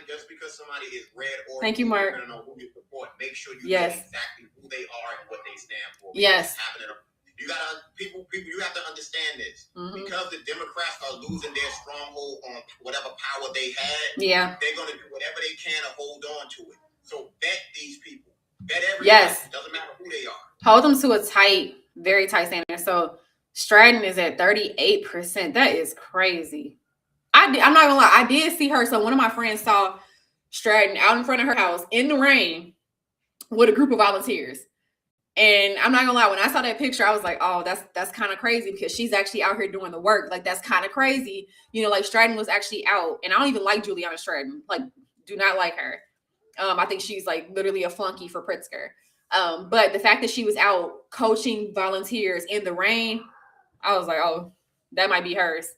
Just because somebody is red or thank you, Mark. Depending on who you support, make sure you know exactly who they are and what they stand for. Yes. You gotta people. You have to understand this because the Democrats are losing their stronghold on whatever power they had. Yeah, they're gonna do whatever they can to hold on to it. So vet these people. Vet everybody. Yes. It doesn't matter who they are. Hold them to a very tight standard. So Stratton is at 38%. That is crazy. I'm not gonna lie. I did see her. So one of my friends saw Stratton out in front of her house in the rain with a group of volunteers. And I'm not gonna lie, when I saw that picture, I was like, oh, that's kind of crazy because she's actually out here doing the work. Like, that's kind of crazy. You know, like Stratton was actually out. And I don't even like Juliana Stratton. Like, do not like her. I think she's like literally a flunky for Pritzker. But the fact that she was out coaching volunteers in the rain, I was like, oh, that might be hers.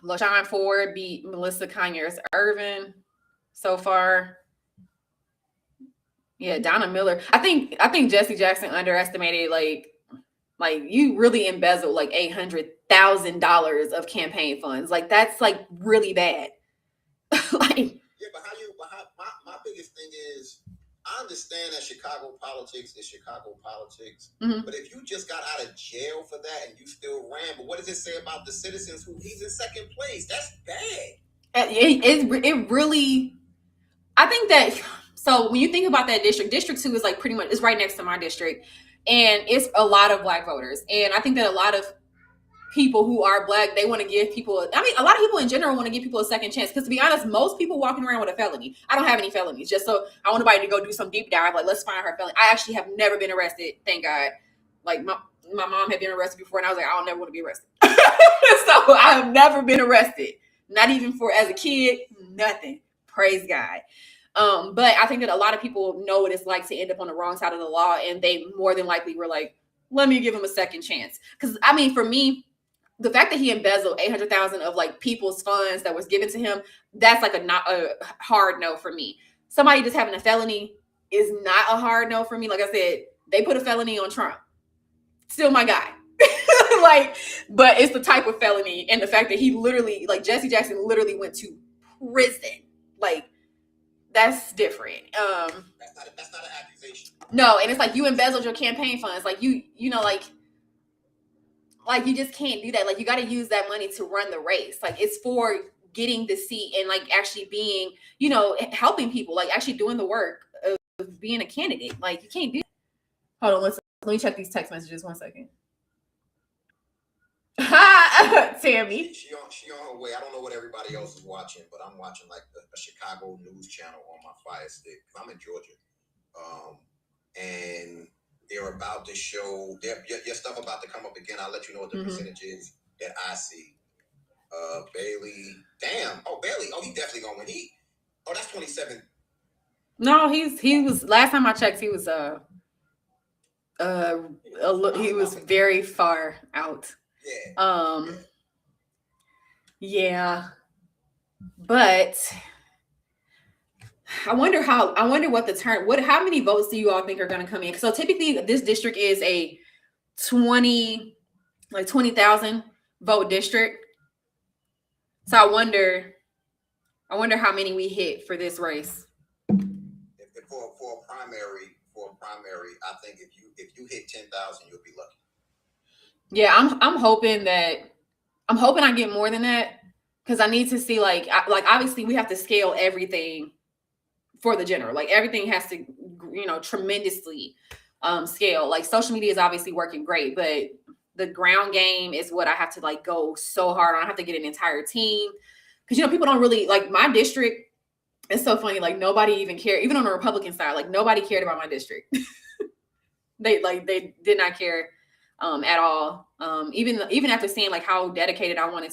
LaShawn Ford beat Melissa Conyers Irvin so far. Yeah, Donna Miller. I think Jesse Jackson underestimated like you really embezzled like $800,000 of campaign funds. Like that's like really bad. Like my biggest thing is I understand that Chicago politics is Chicago politics, but if you just got out of jail for that and you still ran, but what does it say about the citizens who he's in second place? That's bad. It really. I think that. So when you think about that District 2 is like pretty much, it's right next to my district, and it's a lot of Black voters. And I think that a lot of people who are Black, they want to give people, a lot of people in general want to give people a second chance. Because to be honest, most people walking around with a felony. I don't have any felonies, just so I want anybody to go do some deep dive. Like, let's find her felony. I actually have never been arrested, thank God. Like my mom had been arrested before, and I was like, I don't never want to be arrested. So I have never been arrested, not even as a kid, nothing. Praise God. But I think that a lot of people know what it's like to end up on the wrong side of the law, and they more than likely were like, let me give him a second chance. Because for me, the fact that he embezzled $800,000 of like people's funds that was given to him, that's like a hard no for me. Somebody just having a felony is not a hard no for me. Like I said, they put a felony on Trump. Still my guy. But it's the type of felony, and the fact that he literally, like Jesse Jackson literally went to prison. Like, that's different. That's not an accusation. No, and it's like you embezzled your campaign funds. Like you know, like you just can't do that. Like you got to use that money to run the race. Like it's for getting the seat and like actually being, you know, helping people, like actually doing the work of being a candidate. Like you can't do that. Hold on, let me check these text messages 1 second. Tammy. She on her way. I don't know what everybody else is watching, but I'm watching like a Chicago news channel on my Fire Stick. I'm in Georgia, and they're about to show your stuff about to come up again. I'll let you know what the percentage is that I see. Bailey, damn. Oh, Bailey. Oh, he definitely gonna win. That's 27. No, he was. Last time I checked, he was he was very far out. Yeah. But I wonder what how many votes do you all think are going to come in? So typically this district is a 20,000 vote district. So I wonder how many we hit for this race. For a primary, I think if you hit 10,000, you'll be lucky. Yeah, I'm hoping I get more than that, because I need to see like obviously we have to scale everything for the general. Like everything has to, tremendously scale. Like social media is obviously working great, but the ground game is what I have to like go so hard on. I have to get an entire team, because people don't really like my district. It's so funny. Like nobody even cared, even on the Republican side. Like nobody cared about my district. they did not care at all. Even after seeing like how dedicated I want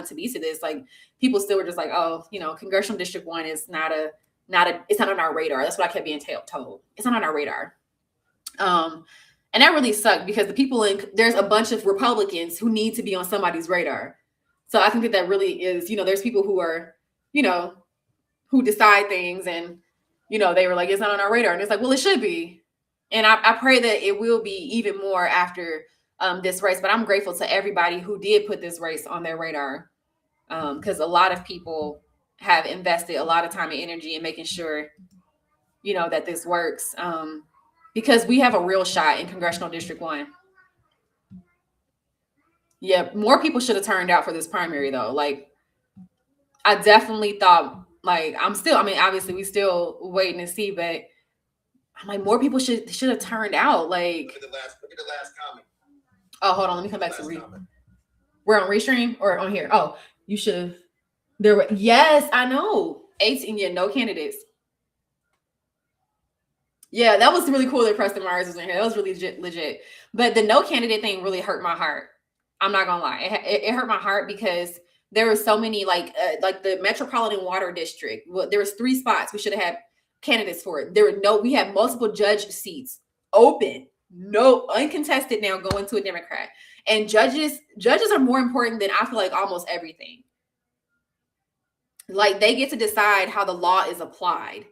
to be to this, like people still were just like, oh, Congressional District 1 is it's not on our radar. That's what I kept being told. It's not on our radar. And that really sucked, because there's a bunch of Republicans who need to be on somebody's radar. So I think that really is, there's people who are, who decide things, and, they were like, it's not on our radar. And it's like, well, it should be. And I pray that it will be even more after this race. But I'm grateful to everybody who did put this race on their radar, because a lot of people have invested a lot of time and energy in making sure, that this works, because we have a real shot in Congressional District 1. Yeah, more people should have turned out for this primary, though. Like, I definitely thought, like, obviously we still waiting to see, but I'm like, more people should have turned out. Like, Look at the last comment. Oh, hold on, let me come back to read. We're on Restream or on here? Oh, you should have. Yes, I know. 18, yeah, no candidates. Yeah, that was really cool that Preston Myers was in here. That was really legit. But the no candidate thing really hurt my heart. I'm not gonna lie. It hurt my heart, because there were so many, like the Metropolitan Water District. Well, there was 3 spots we should have had candidates for it. We had multiple judge seats open, no uncontested, now going to a Democrat. And judges are more important than, I feel like, almost everything. Like, they get to decide how the law is applied.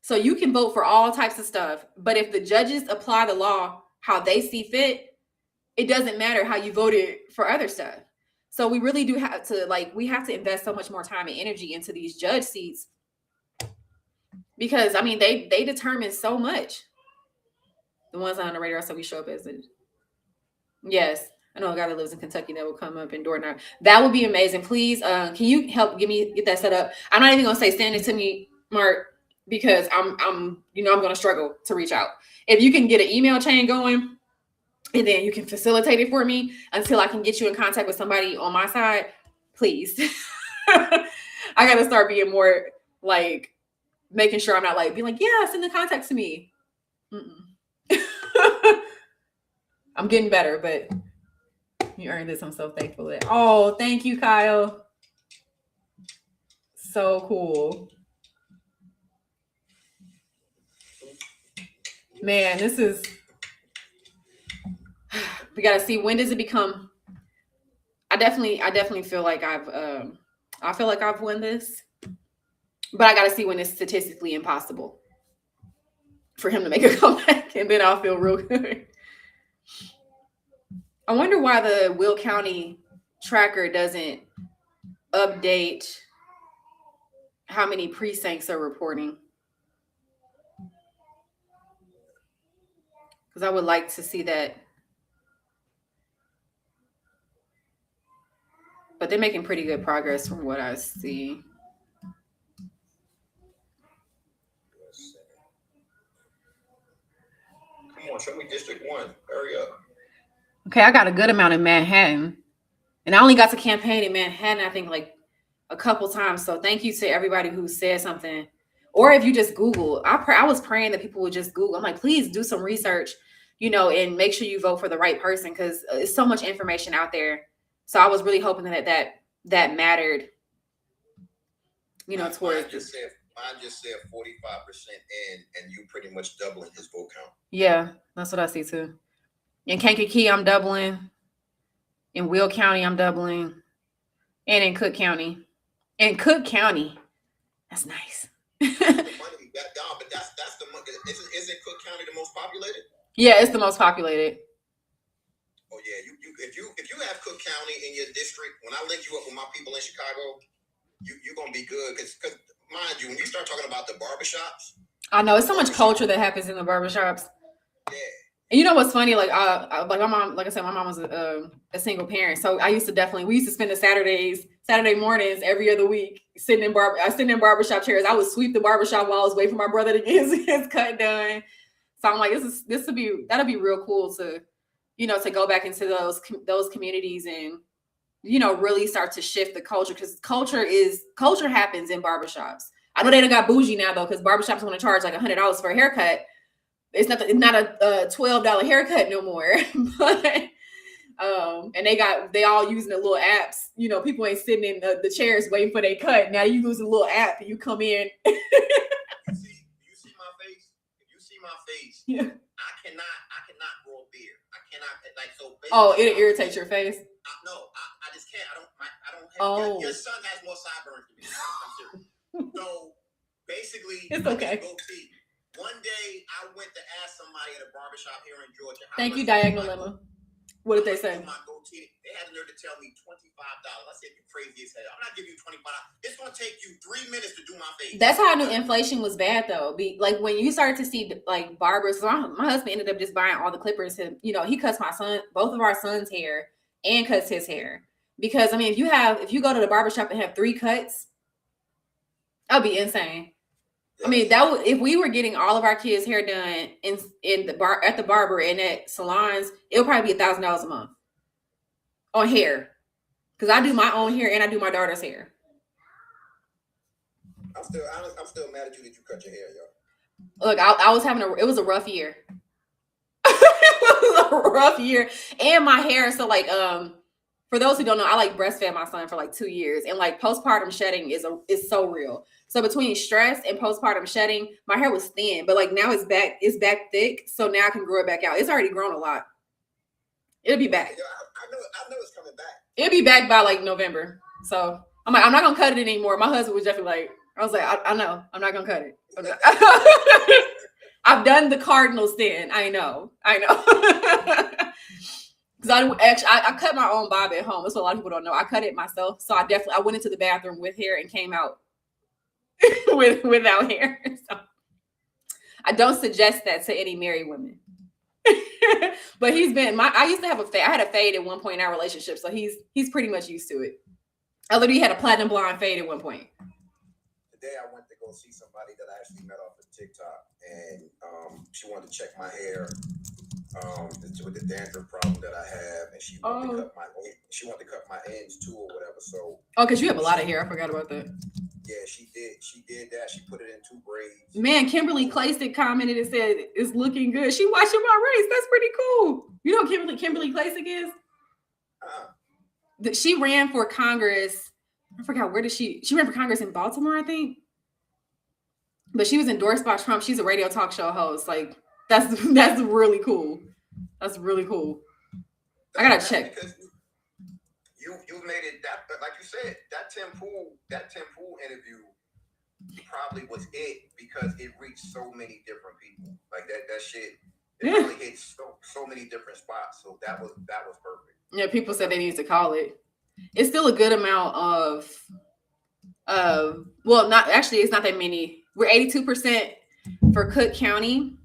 So you can vote for all types of stuff, but if the judges apply the law how they see fit, it doesn't matter how you voted for other stuff. So we really do have to, we have to invest so much more time and energy into these judge seats, because they determine so much. The ones on the radar, so we show up as it. Yes, I know a guy that lives in Kentucky that will come up and door knock. That would be amazing. Please, can you help get that set up? I'm not even gonna say send it to me, Mark, because I'm gonna struggle to reach out. If you can get an email chain going, and then you can facilitate it for me until I can get you in contact with somebody on my side, please. I gotta start being more like making sure I'm not like being like, yeah, send the contact to me. I'm getting better, but you earned this. I'm so thankful that. Oh, thank you, Kyle. So cool. Man, this is. We got to see, when does it become. I definitely feel like I've won this, but I got to see when it's statistically impossible for him to make a comeback, and then I'll feel real good. I wonder why the Will County tracker doesn't update how many precincts are reporting, because I would like to see that. But they're making pretty good progress from what I see. Come on, show me District 1. Hurry up. Okay, I got a good amount in Manhattan. And I only got to campaign in Manhattan, I think, like a couple times. So thank you to everybody who said something. Or if you just Google. I was praying that people would just Google. I'm like, please do some research, and make sure you vote for the right person, because there's so much information out there. So I was really hoping that mattered, towards. Mine just said 45% and you pretty much doubling his vote count. Yeah, that's what I see too. In Kankakee, I'm doubling. In Will County, I'm doubling. And in Cook County. That's nice. But that's the isn't Cook County the most populated? Yeah, it's the most populated. Oh yeah, if you have Cook County in your district, when I link you up with my people in Chicago, you're gonna be good because mind you, when you start talking about the barbershops, I know it's so much culture that happens in the barbershops. Yeah. And you know what's funny? Like my mom, like I said, my mom was a single parent, so we used to spend the Saturday mornings every other week sitting in barbershop chairs. I would sweep the barbershop while I was waiting for my brother to get his cut done. So I'm like, that'll be real cool to, to go back into those communities and, really start to shift the culture, because culture happens in barbershops. I know they done got bougie now though, because barbershops want to charge like $100 for a haircut. It's not a $12 haircut no more. But and they all using the little apps. People ain't sitting in the chairs waiting for their cut. Now you use a little app and you come in. You see my face? If you see my face, yeah. I cannot grow a beard. I cannot so. Oh, it'll irritate your face. I just can't. I don't have. Your son has more sideburns than me. I'm serious. So basically, it's okay. Goatee. One day, I went to ask somebody at a barbershop here in Georgia. Thank you, Diagonal Lemma. What did they say? My goatee. They had the nerve to tell me $25. I said, "You crazy as hell. I'm not giving you $25. It's gonna take you 3 minutes to do my face." That's how I knew inflation was bad, though. Like when you started to see like barbers. So my husband ended up just buying all the clippers. He cuts both of our sons' hair, and cuts his hair. Because I mean, if you go to the barbershop and have 3 cuts, that'd be insane. I mean, if we were getting all of our kids' hair done in the bar at the barber and at salons, it'll probably be $1,000 a month on hair. Because I do my own hair and I do my daughter's hair. I'm still mad at you that you cut your hair, yo. Look, I was it was a rough year. It was a rough year, and my hair. So like, for those who don't know, I like breastfed my son for like 2 years, and like postpartum shedding is so real. So between stress and postpartum shedding, my hair was thin, but like now it's back thick. So now I can grow it back out. It's already grown a lot. It'll be back. I know it's coming back. It'll be back by like November. So I'm like, I'm not gonna cut it anymore. My husband was definitely like, I was like, I know, I'm not gonna cut it. I've done the Cardinals then. I know. Because I cut my own bob at home. That's what a lot of people don't know. I cut it myself. So I went into the bathroom with hair and came out without hair. So I don't suggest that to any married women. But I used to have a fade. I had a fade at one point in our relationship. So he's pretty much used to it. I literally had a platinum blonde fade at one point. Today I went to go see somebody that I actually met off of TikTok, and she wanted to check my hair with the dandruff problem that I have, and she wanted to cut my ends too or whatever. So because you have a lot of hair. I forgot about that. Yeah, she did that. She put it in 2 braids. Man, Kimberly Claystick commented and said it's looking good. She watching my race. That's pretty cool. You know who Kimberly Claystick is? She ran for Congress. I forgot she ran for Congress in Baltimore, I think. But she was endorsed by Trump. She's a radio talk show host. Like that's really cool. That's really cool. I gotta check. You made it that, but like you said, that Tim Pool interview probably was it because it reached so many different people. Like that shit, it really hit so many different spots. So that was perfect. Yeah, people said they needed to call it. It's still a good amount of it's not that many. We're 82% for Cook County,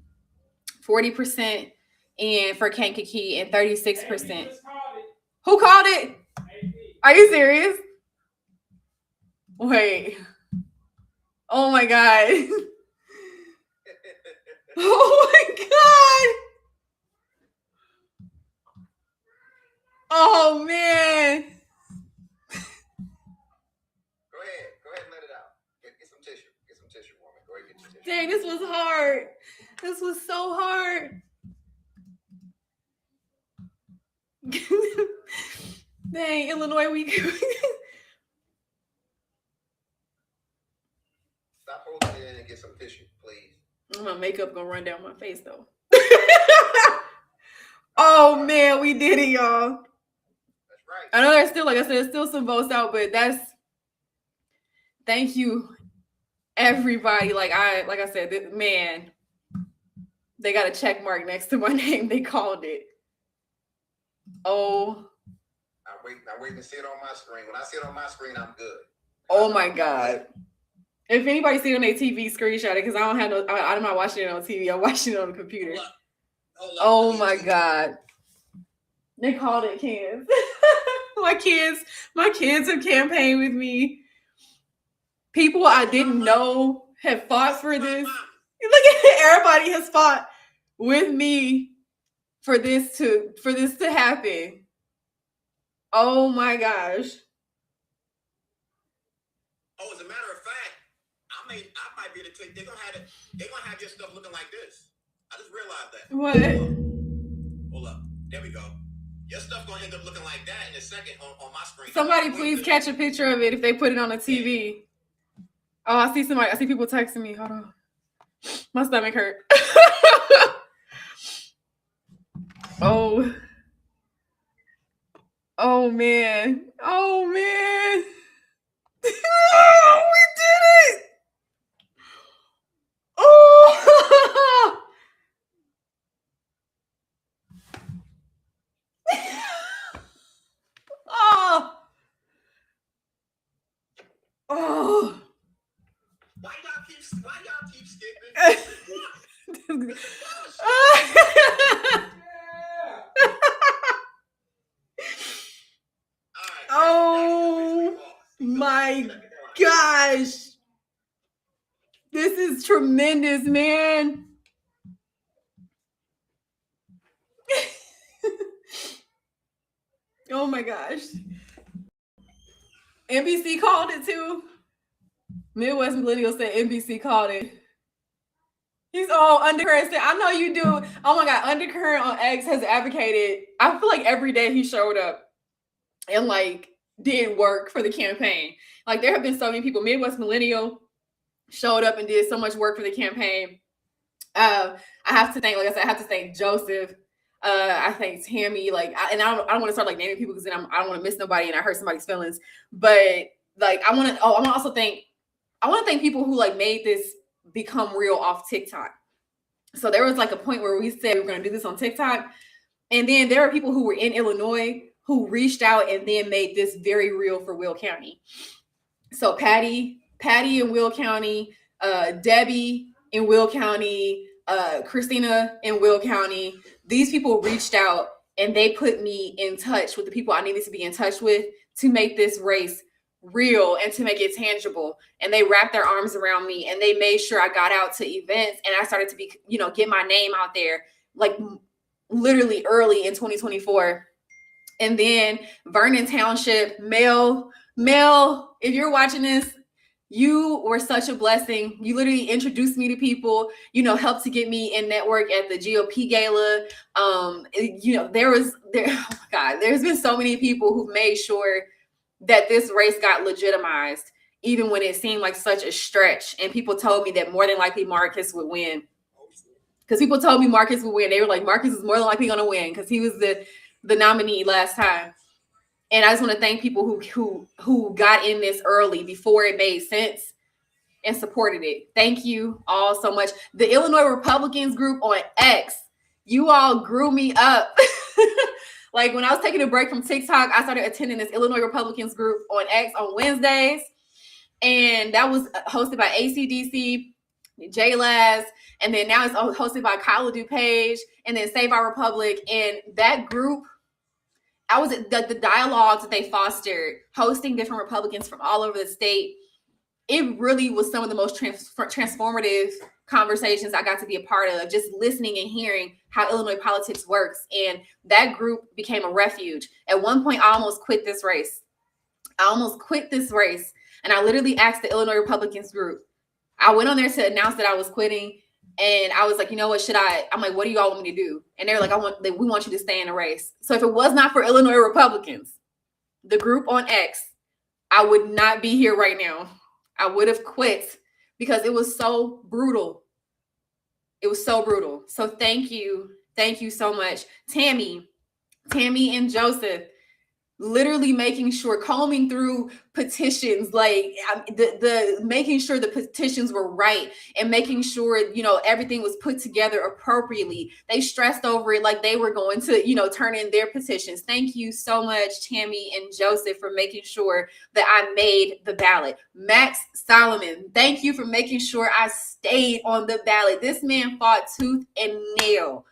40% for Kankakee, and 36%. Who called it? Are you serious? Wait. Oh my God. Oh my God. Oh man. Go ahead and let it out. Get some tissue, woman. Go ahead and get some tissue. Dang, this was hard. This was so hard. Dang, Illinois week. Stop holding it in and get some tissue, please. My makeup gonna run down my face though. Oh man, we did it, y'all. That's right. I know there's still, like I said, there's still some votes out, but thank you, everybody. Like I said, man, they got a check mark next to my name. They called it. Oh. I'm waiting to see it on my screen. When I see it on my screen, I'm good. Oh my God. If anybody see it on their TV, screenshot it, because I don't have no. I'm not watching it on TV. I'm watching it on the computer. Hold up. Oh my God. They called it kids. my kids have campaigned with me. People I didn't know have fought for this. Look at it. Everybody has fought with me for this to happen. Oh my gosh. Oh, as a matter of fact, I might be able to tell you, they're gonna have your stuff looking like this. I just realized that. What? Hold up. There we go. Your stuff gonna end up looking like that in a second on my screen. Somebody please catch a picture of it if they put it on the TV. Oh, I see people texting me. Hold on. My stomach hurt. Oh. Oh man. Oh man. Oh, we did it. Oh. Oh. Oh. Why y'all keep skipping? Oh my gosh. This is tremendous, man. Oh my gosh. NBC called it too. Midwest Millennial said NBC called it. He's all Undercurrent said, I know you do. Oh my God, Undercurrent on X has advocated. I feel like every day he showed up and like did work for the campaign. Like there have been so many people. Midwest Millennial showed up and did so much work for the campaign. I have to thank Joseph. I thank Tammy. Like, I don't want to start like naming people because then I don't want to miss nobody and I hurt somebody's feelings. But like, I want to thank people who like made this become real off TikTok. So there was like a point where we said we were going to do this on TikTok, and then there are people who were in Illinois who reached out and then made this very real for Will County. So Patty in Will County, Debbie in Will County, Christina in Will County. These people reached out and they put me in touch with the people I needed to be in touch with to make this race real and to make it tangible. And they wrapped their arms around me and they made sure I got out to events and I started to be, get my name out there like literally early in 2024. And then Vernon Township, Mel, if you're watching this, you were such a blessing. You literally introduced me to people, helped to get me in network at the GOP gala. Oh my God, there's been so many people who've made sure that this race got legitimized, even when it seemed like such a stretch. And people told me that more than likely Marcus would win. Because people told me Marcus would win. They were like, Marcus is more than likely going to win because he was the nominee last time. And I just want to thank people who got in this early before it made sense and supported it. Thank you all so much. The Illinois Republicans group on X, you all grew me up. Like when I was taking a break from TikTok, I started attending this Illinois Republicans group on X on Wednesdays. And that was hosted by ACDC, JLaz, and then now it's hosted by Kyle DuPage and then Save Our Republic. And that group, I was at the dialogues that they fostered, hosting different Republicans from all over the state. It really was some of the most transformative conversations I got to be a part of, just listening and hearing how Illinois politics works. And that group became a refuge. At one point, I almost quit this race. And I literally asked the Illinois Republicans group. I went on there to announce that I was quitting. And I was like, you know what, I'm like, what do you all want me to do? And they're like, we want you to stay in the race. So if it was not for Illinois Republicans, the group on X, I would not be here right now. I would have quit because it was so brutal. So thank you so much. Tammy and Joseph, literally making sure, combing through petitions, like the making sure the petitions were right and making sure, you know, everything was put together appropriately. They stressed over it like they were going to, you know, turn in their petitions. Thank you so much, Tammy and Joseph, for making sure that I made the ballot. Max Solomon, thank you for making sure I stayed on the ballot. This man fought tooth and nail,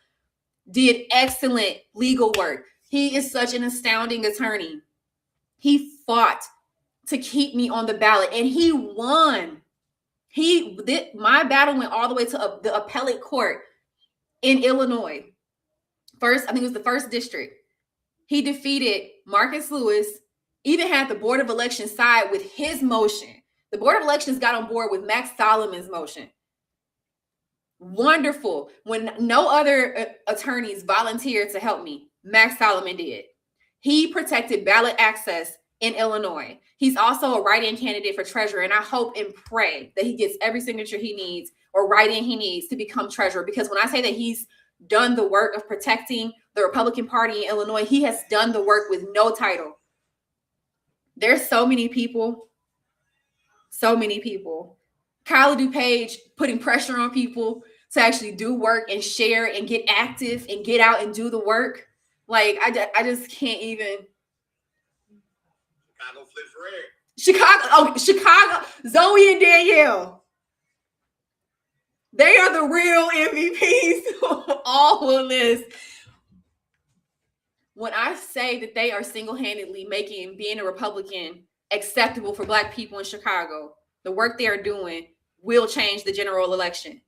did excellent legal work. He is such an astounding attorney. He fought to keep me on the ballot, and he won. My battle went all the way to the appellate court in Illinois. First, I think it was the first district. He defeated Marcus Lewis, even had the Board of Elections side with his motion. The Board of Elections got on board with Max Solomon's motion. Wonderful. When no other attorneys volunteered to help me, Max Solomon did. He protected ballot access in Illinois. He's also a write-in candidate for treasurer, and I hope and pray that he gets every signature he needs or write-in he needs to become treasurer, because when I say that he's done the work of protecting the Republican Party in Illinois, he has done the work with no title. There's so many people. Kyla DuPage putting pressure on people to actually do work and share and get active and get out and do the work. Like, I just can't even. Chicago flips red. Chicago, Zoe and Danielle. They are the real MVPs. All of this. When I say that they are single-handedly making being a Republican acceptable for Black people in Chicago, the work they are doing will change the general election.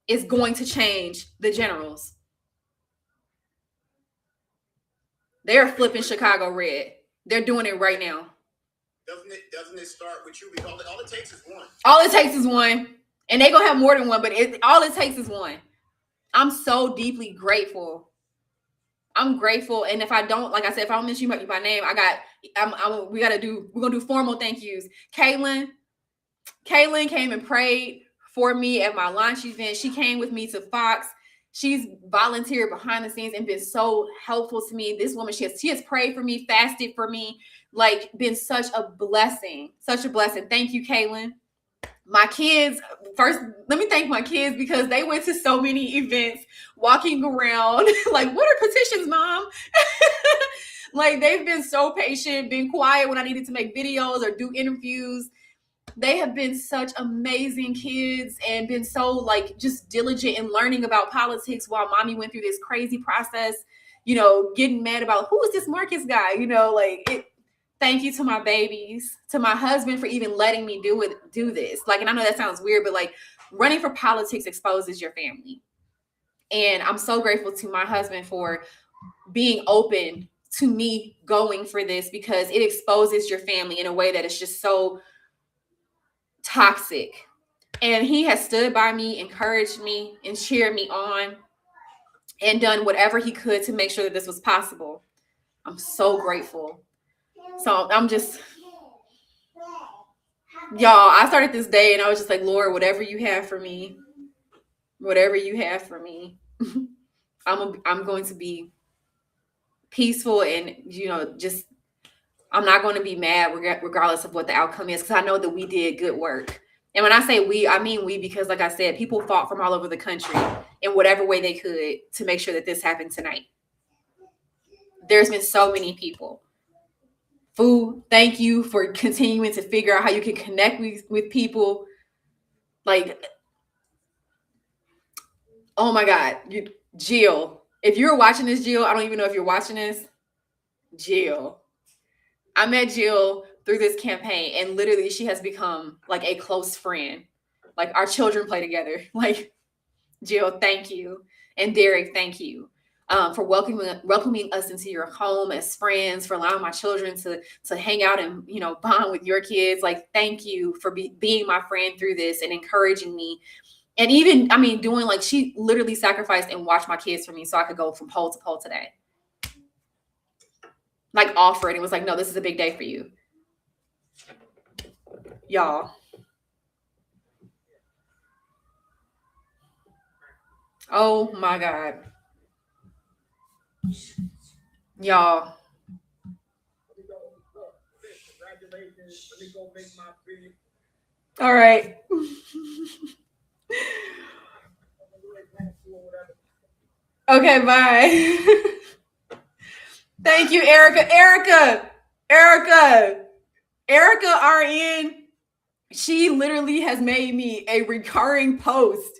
It's going to change the generals. They're flipping Chicago red. They're doing it right now. Doesn't it start with you? Because all it takes is one. All it takes is one. And they're going to have more than one, but all it takes is one. I'm so deeply grateful. I'm grateful. And if I don't, like I said, if I don't mention you by name, we're going to do formal thank yous. Kaylin came and prayed for me at my launch event. She came with me to Fox. She's volunteered behind the scenes and been so helpful to me. This woman, she has prayed for me, fasted for me, like been such a blessing. Thank you, Kaylin. My kids, first, let me thank my kids because they went to so many events, walking around like, what are petitions, Mom? Like, they've been so patient, been quiet when I needed to make videos or do interviews. They have been such amazing kids and been so like just diligent in learning about politics while Mommy went through this crazy process, you know, getting mad about who is this Marcus guy, you know, like it. Thank you to my babies, to my husband for even letting me do this. Like, and I know that sounds weird, but like running for politics exposes your family. And I'm so grateful to my husband for being open to me going for this, because it exposes your family in a way that is just so toxic. And he has stood by me, encouraged me, and cheered me on, and done whatever he could to make sure that this was possible. I'm so grateful. So I'm just, y'all, I started this day and I was just like, Lord, whatever you have for me, I'm going to be peaceful and, you know, just, I'm not going to be mad regardless of what the outcome is, because I know that we did good work. And when I say we, I mean we, because like I said, people fought from all over the country in whatever way they could to make sure that this happened tonight. There's been so many people. Food, thank you for continuing to figure out how you can connect with people. Like, oh my God, Jill, if you're watching this, Jill, I don't even know if you're watching this. Jill, I met Jill through this campaign, and literally she has become like a close friend. Like, our children play together. Like, Jill, thank you. And Derek, thank you. For welcoming us into your home as friends, for allowing my children to hang out and, you know, bond with your kids. Like, thank you for being my friend through this and encouraging me. And even, I mean, doing like, she literally sacrificed and watched my kids for me so I could go from pole to pole today. Like, offered. It was like, no, this is a big day for you. Y'all. Oh my God. Y'all, All right. Okay, bye. Thank you, Erica. Erica RN. She literally has made me a recurring post.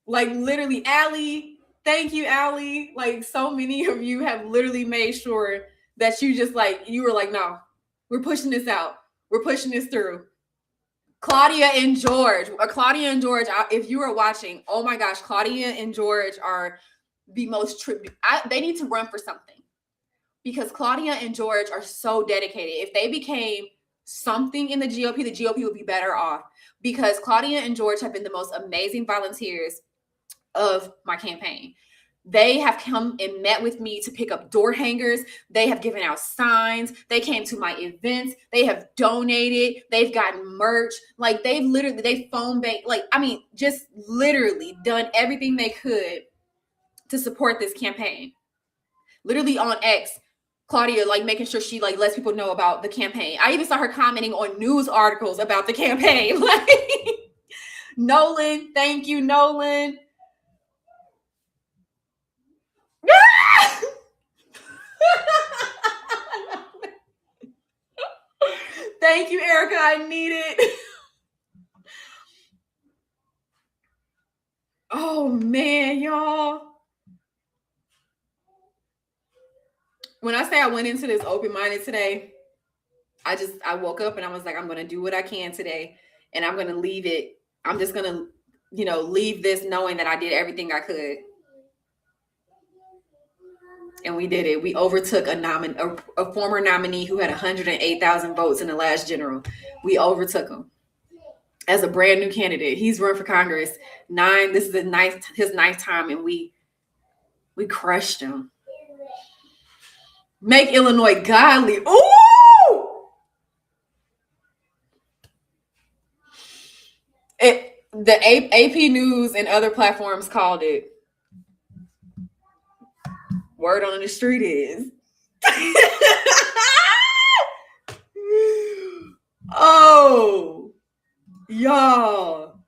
Like literally, Allie. Thank you, Allie. Like so many of you have literally made sure that you were like, no, we're pushing this out. We're pushing this through. Claudia and George, if you are watching, oh my gosh, Claudia and George are the most they need to run for something, because Claudia and George are so dedicated. If they became something in the GOP would be better off, because Claudia and George have been the most amazing volunteers of my campaign. They have come and met with me to pick up door hangers. They have given out signs. They came to my events. They have donated. They've gotten merch. Like they phone bank. Like, I mean, just literally done everything they could to support this campaign. Literally on X, Claudia, like making sure she like lets people know about the campaign. I even saw her commenting on news articles about the campaign. Like, Nolan, thank you, Nolan. Thank you, Erica. I need it. Oh man, y'all. When I say I went into this open-minded today, I woke up and I was like, I'm gonna do what I can today, and I'm gonna leave it. I'm just gonna, leave this knowing that I did everything I could. And we did it. We overtook a former nominee who had 108,000 votes in the last general. We overtook him as a brand new candidate. He's run for Congress this is his ninth time, and we crushed him. Make Illinois godly. Ooh! The AP News and other platforms called it. Word on the street is. Oh, y'all.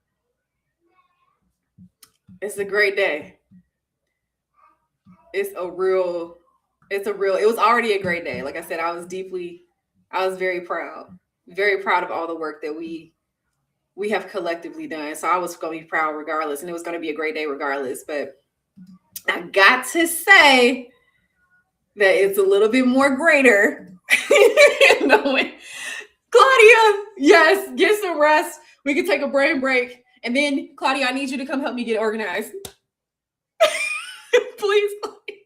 It's a great day. It was already a great day. Like I said, I was very proud of all the work that we have collectively done. So I was going to be proud regardless, and it was going to be a great day regardless. But I got to say that it's a little bit more greater. Claudia, yes, get some rest. We can take a brain break. And then, Claudia, I need you to come help me get organized. Please, Claudia.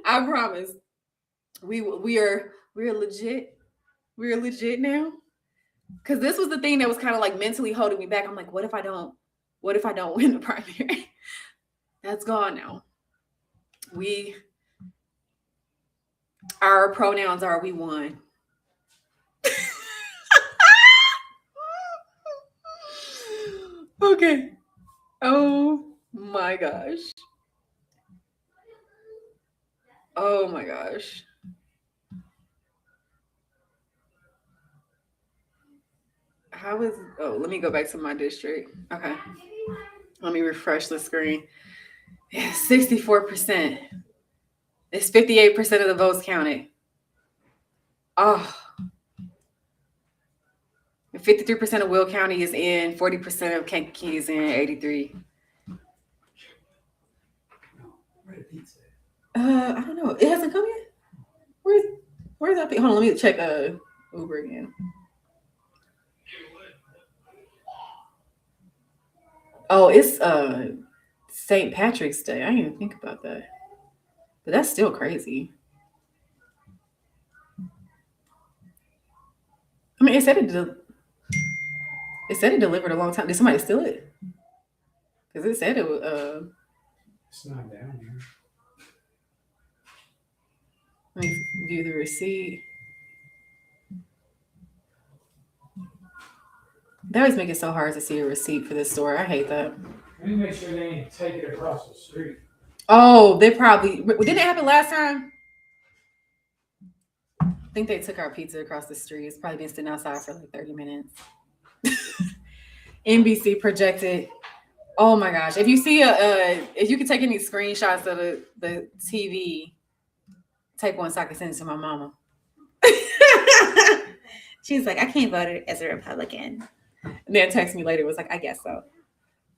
I promise. We're legit. We're legit now. Because this was the thing that was kind of like mentally holding me back. I'm like, what if I don't win the primary? That's gone now. Our pronouns are we won. Okay. Oh my gosh. Oh my gosh. Let me go back to my district. Okay. Let me refresh the screen. Yeah, 64%. It's 58% of the votes counted. Oh. 53% of Will County is in, 40% of Kankakee is in, 83. I don't know. It hasn't come yet? Where's that? Hold on, let me check Uber again. Oh, it's St. Patrick's Day. I didn't even think about that. But that's still crazy. I mean, it said it delivered a long time. Did somebody steal it? Because it said it was It's not down here. Let me view the receipt. They always make it so hard to see a receipt for this store. I hate that. Let me make sure they ain't take it across the street. Oh, they probably didn't it happen last time? think they took our pizza across the street. It's probably been sitting outside for like 30 minutes. NBC projected. Oh my gosh! If you see if you can take any screenshots of the TV, take one so I can send it to my mama. She's like, I can't vote as a Republican. And then text me later. It was like, I guess so.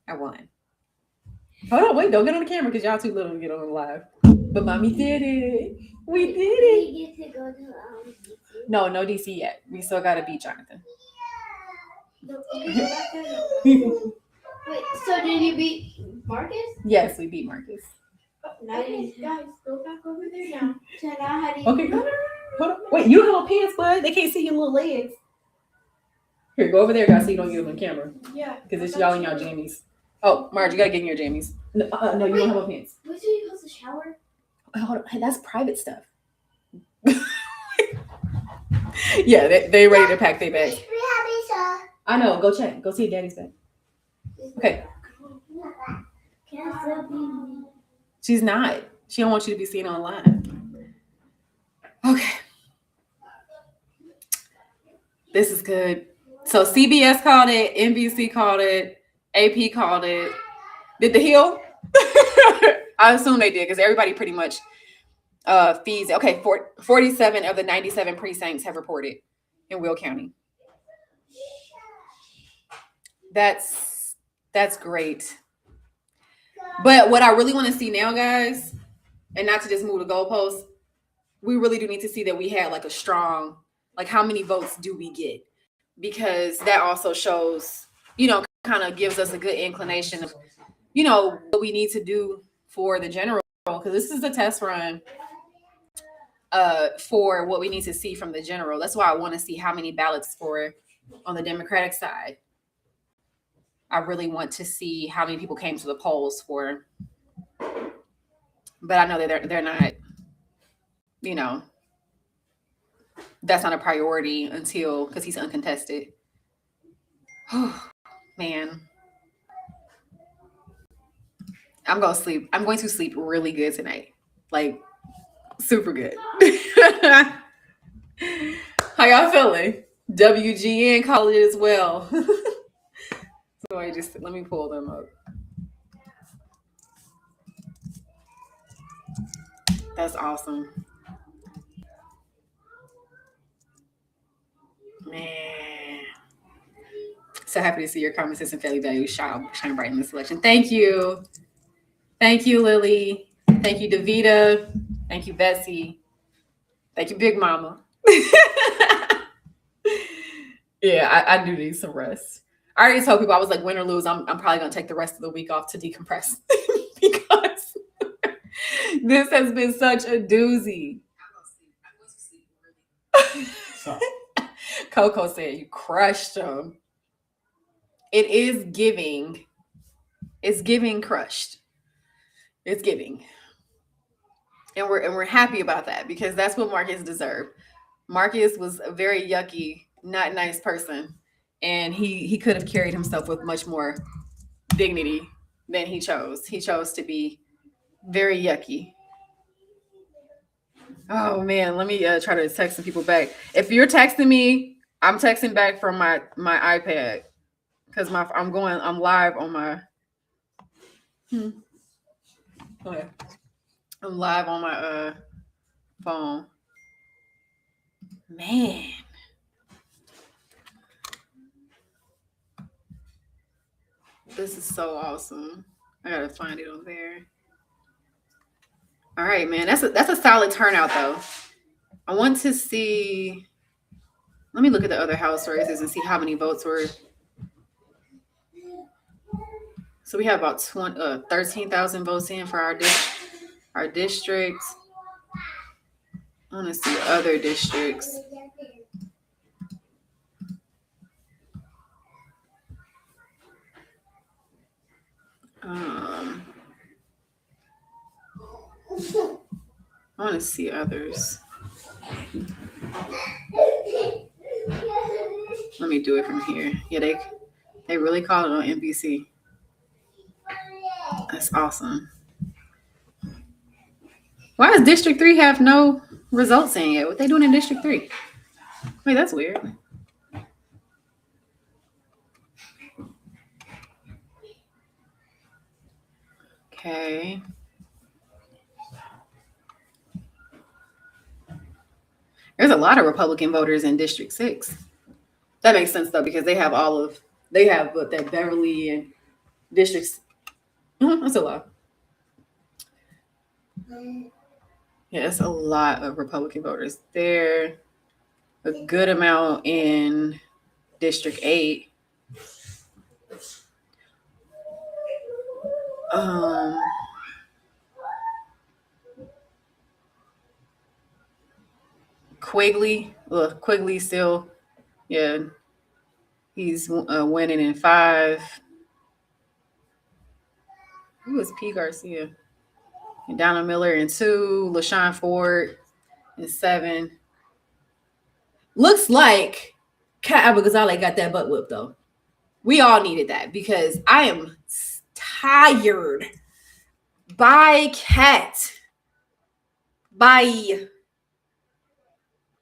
I won. Hold on, wait! Don't get on the camera because y'all too little to get on the live. But mommy did it. We did it. We get to go to DC. No DC yet. We still gotta beat Jonathan. Wait, so did you beat Marcus? Yes, we beat Marcus. Nice. Guys, go back over there now. So now how do you... Okay, hold on. Wait, you don't have no pants, bud. They can't see your little legs. Here, go over there, guys, so you don't get them on camera. Yeah. Because it's y'all in y'all jammies. Oh, Marge, you gotta get in your jammies. No, you don't have no pants. Wait till you go to the shower? Hold on, hey, that's private stuff. Yeah, they ready to pack their bags. I know. Go check. Go see if Daddy's back. Okay. She's not. She don't want you to be seen online. Okay. This is good. So CBS called it. NBC called it. AP called it. Did the Hill? I assume they did because everybody pretty much feeds. Okay, 47 of the 97 precincts have reported in Will County. That's great. But what I really want to see now, guys, and not to just move the goalposts, we really do need to see that we had like a strong, like how many votes do we get? Because that also shows, kind of gives us a good inclination of, what we need to do for the general, because this is the test run for what we need to see from the general. That's why I want to see how many ballots for on the Democratic side. I really want to see how many people came to the polls for, but I know that they're not, that's not a priority until, because he's uncontested. Oh, man. I'm going to sleep really good tonight. Like, super good. How y'all feeling? WGN called it as well. So let me pull them up. That's awesome. Man. So happy to see your common sense and family values shine bright in this election. Thank you. Thank you, Lily. Thank you, Davita. Thank you, Bessie. Thank you, Big Mama. Yeah, I do need some rest. I already told people, I was like, win or lose, I'm probably going to take the rest of the week off to decompress because this has been such a doozy. Coco said you crushed them. It is giving. It's giving crushed. It's giving. And we're happy about that because that's what Marcus deserved. Marcus was a very yucky, not nice person. And he could have carried himself with much more dignity than he chose. He chose to be very yucky. Oh man, let me try to text some people back. If you're texting me, I'm texting back from my iPad because I'm live on my. Okay. I'm live on my phone. Man. This is so awesome. I gotta find it on there. All right, man. That's a solid turnout though. I want to see. Let me look at the other house races and see how many votes were. So we have about 13,000 votes in for our districts. I want to see other districts. I want to see others. Let me do it from here. Yeah, they really called it on NBC. That's awesome. Why does District 3 have no results in yet. What they doing in District 3? Wait, that's weird. Okay. There's a lot of Republican voters in District 6. That makes sense though, because they have that Beverly and districts. That's a lot. Yeah, it's a lot of Republican voters there. A good amount in District 8. Quigley still, yeah, he's winning in 5. Who is P. Garcia? And Donna Miller in 2. LaShawn Ford in 7. Looks like Kat Abou-Ghazaleh got that butt whipped though. We all needed that because I am tired. Bye, Kat. Bye.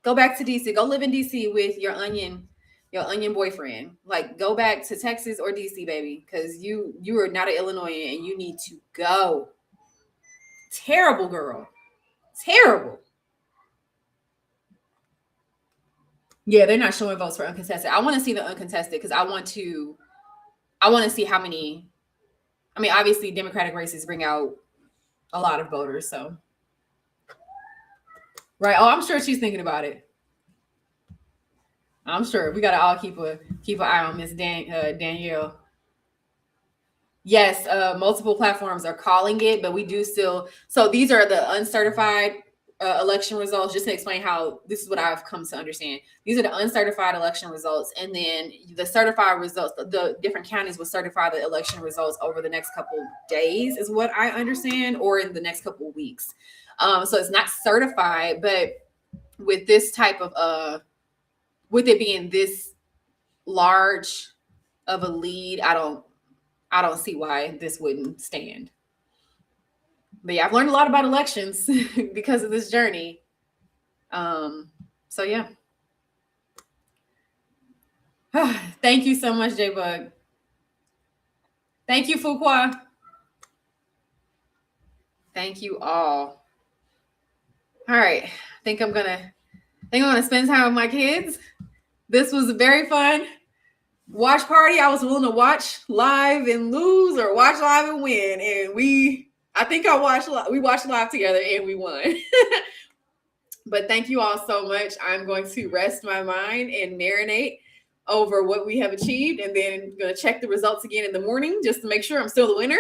Go back to DC. Go live in DC with your onion boyfriend. Like, go back to Texas or DC, baby, because you are not an Illinoisan and you need to go. Terrible girl. Terrible. Yeah, they're not showing votes for uncontested. I want to see the uncontested because I want to see how many. I mean, obviously, Democratic races bring out a lot of voters, so. Right. Oh, I'm sure she's thinking about it. I'm sure we gotta all keep an eye on Miss Danielle. Yes, multiple platforms are calling it, but we do still. So these are the uncertified election results. Just to explain how this is what I've come to understand. These are the uncertified election results, and then the certified results. The different counties will certify the election results over the next couple days, is what I understand, or in the next couple of weeks. So it's not certified, but with this type of with it being this large of a lead, I don't see why this wouldn't stand. But yeah, I've learned a lot about elections because of this journey. So yeah. Thank you so much, J-Bug. Thank you, Fuqua. Thank you all. All right. I think I'm gonna spend time with my kids. This was very fun. Watch party. I was willing to watch live and lose or watch live and win. And we watched live together and we won. But thank you all so much. I'm going to rest my mind and marinate over what we have achieved. And then I'm going to check the results again in the morning just to make sure I'm still the winner.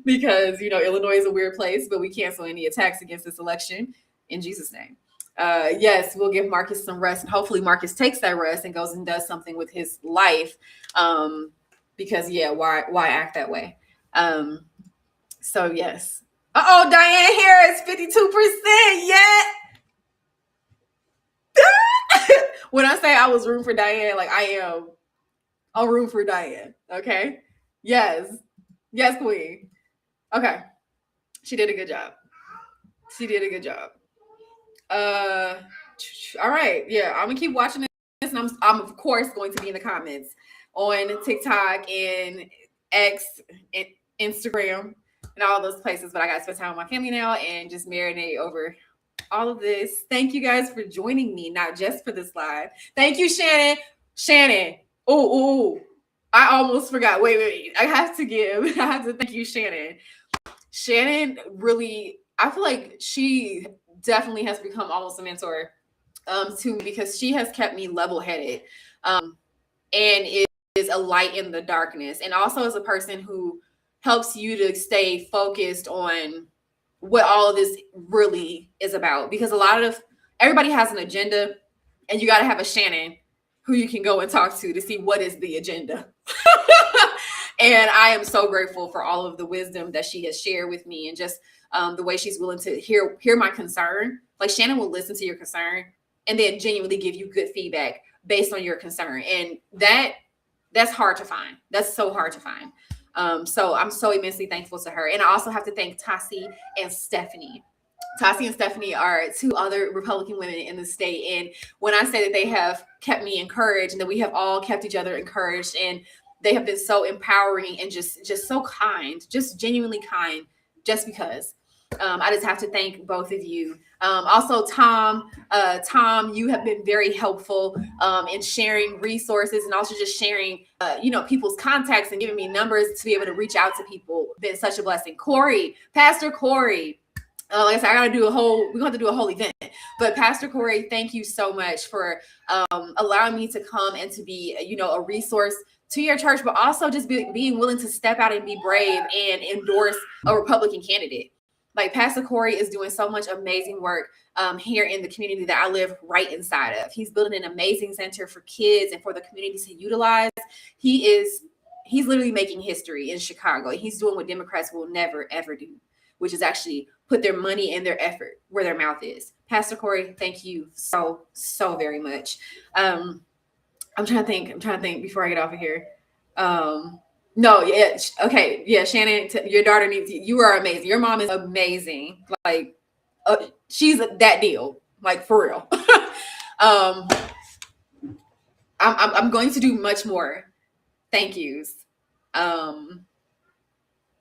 Because, Illinois is a weird place, but we cancel any attacks against this election in Jesus' name. Yes, we'll give Marcus some rest, and hopefully Marcus takes that rest and goes and does something with his life. Because why act that way? So yes. Diane Harris, 52%. Yeah. When I say I was rooting for Diane, like I am, I'll root for Diane. Okay. Yes, queen. Okay. She did a good job. All right. Yeah, I'm gonna keep watching this, and I'm of course going to be in the comments on TikTok and X and Instagram and all those places. But I gotta spend time with my family now and just marinate over all of this. Thank you guys for joining me, not just for this live. Thank you, Shannon. Oh, I almost forgot. Wait. I have to thank you, Shannon. Shannon really, I feel like she definitely has become almost a mentor to me because she has kept me level-headed and is a light in the darkness, and also as a person who helps you to stay focused on what all of this really is about, because everybody has an agenda, and you got to have a Shannon who you can go and talk to see what is the agenda. And I am so grateful for all of the wisdom that she has shared with me, and just the way she's willing to hear my concern. Like, Shannon will listen to your concern and then genuinely give you good feedback based on your concern. And that's hard to find. That's so hard to find. So I'm so immensely thankful to her. And I also have to thank Tassie and Stephanie. Tassie and Stephanie are two other Republican women in the state. And when I say that they have kept me encouraged and that we have all kept each other encouraged, and they have been so empowering and just so kind, just genuinely kind, just because. I just have to thank both of you. Also, Tom, you have been very helpful in sharing resources and also just sharing, people's contacts and giving me numbers to be able to reach out to people. Been such a blessing. Corey, Pastor Corey. Like I said, we're gonna have to do a whole event. But Pastor Corey, thank you so much for allowing me to come and to be, a resource to your church, but also just being willing to step out and be brave and endorse a Republican candidate. Like Pastor Corey is doing so much amazing work here in the community that I live right inside of. He's building an amazing center for kids and for the community to utilize. He's literally making history in Chicago. He's doing what Democrats will never, ever do, which is actually put their money and their effort where their mouth is. Pastor Corey, thank you so, so very much. I'm trying to think before I get off of here. No, yeah, okay, yeah, Shannon, your daughter needs you. You are amazing. Your mom is amazing. Like, she's that deal. Like, for real. I'm going to do much more thank yous.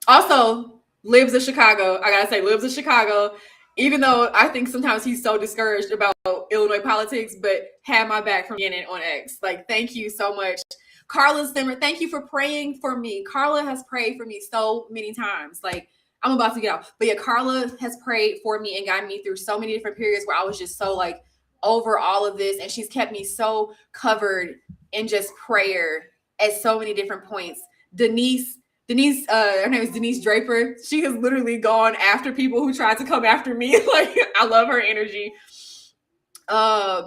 Also, lives in Chicago. I gotta say, lives in Chicago. Even though I think sometimes he's so discouraged about Illinois politics, but had my back from getting it on X. Like, thank you so much. Carla Zimmer, thank you for praying for me. Carla has prayed for me so many times. Like, I'm about to get out. But yeah, Carla has prayed for me and gotten me through so many different periods where I was just so like over all of this. And she's kept me so covered in just prayer at so many different points. Denise, her name is Denise Draper. She has literally gone after people who tried to come after me. Like, I love her energy.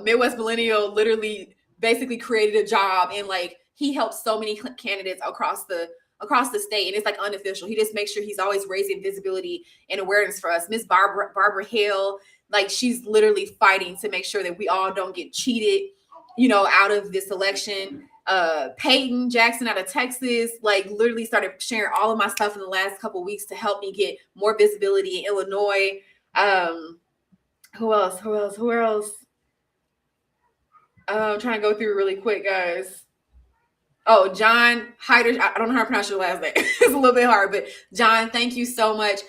Midwest Millennial literally basically created a job, and like he helps so many candidates across the state, and it's like unofficial. He just makes sure he's always raising visibility and awareness for us. Miss Barbara Hill, like she's literally fighting to make sure that we all don't get cheated, out of this election. Peyton Jackson out of Texas, like literally started sharing all of my stuff in the last couple of weeks to help me get more visibility in Illinois. Who else? I'm trying to go through really quick, guys. Oh, John Hyder. I don't know how to pronounce your last name. It's a little bit hard, but John, thank you so much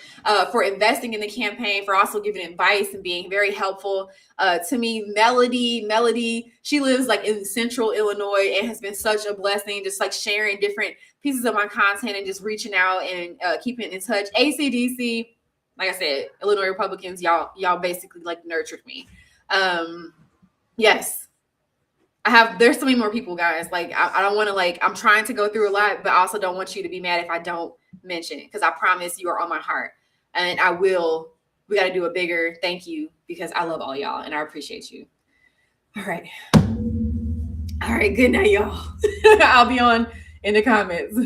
for investing in the campaign, for also giving advice and being very helpful to me. Melody, she lives like in central Illinois and has been such a blessing, just like sharing different pieces of my content and just reaching out and keeping in touch. ACDC, like I said, Illinois Republicans, y'all basically like nurtured me. Yes. There's so many more people, guys. Like, I don't want to, I'm trying to go through a lot, but I also don't want you to be mad if I don't mention it, because I promise you are on my heart. And we got to do a bigger thank you, because I love all y'all and I appreciate you. All right. Good night, y'all. I'll be on in the comments.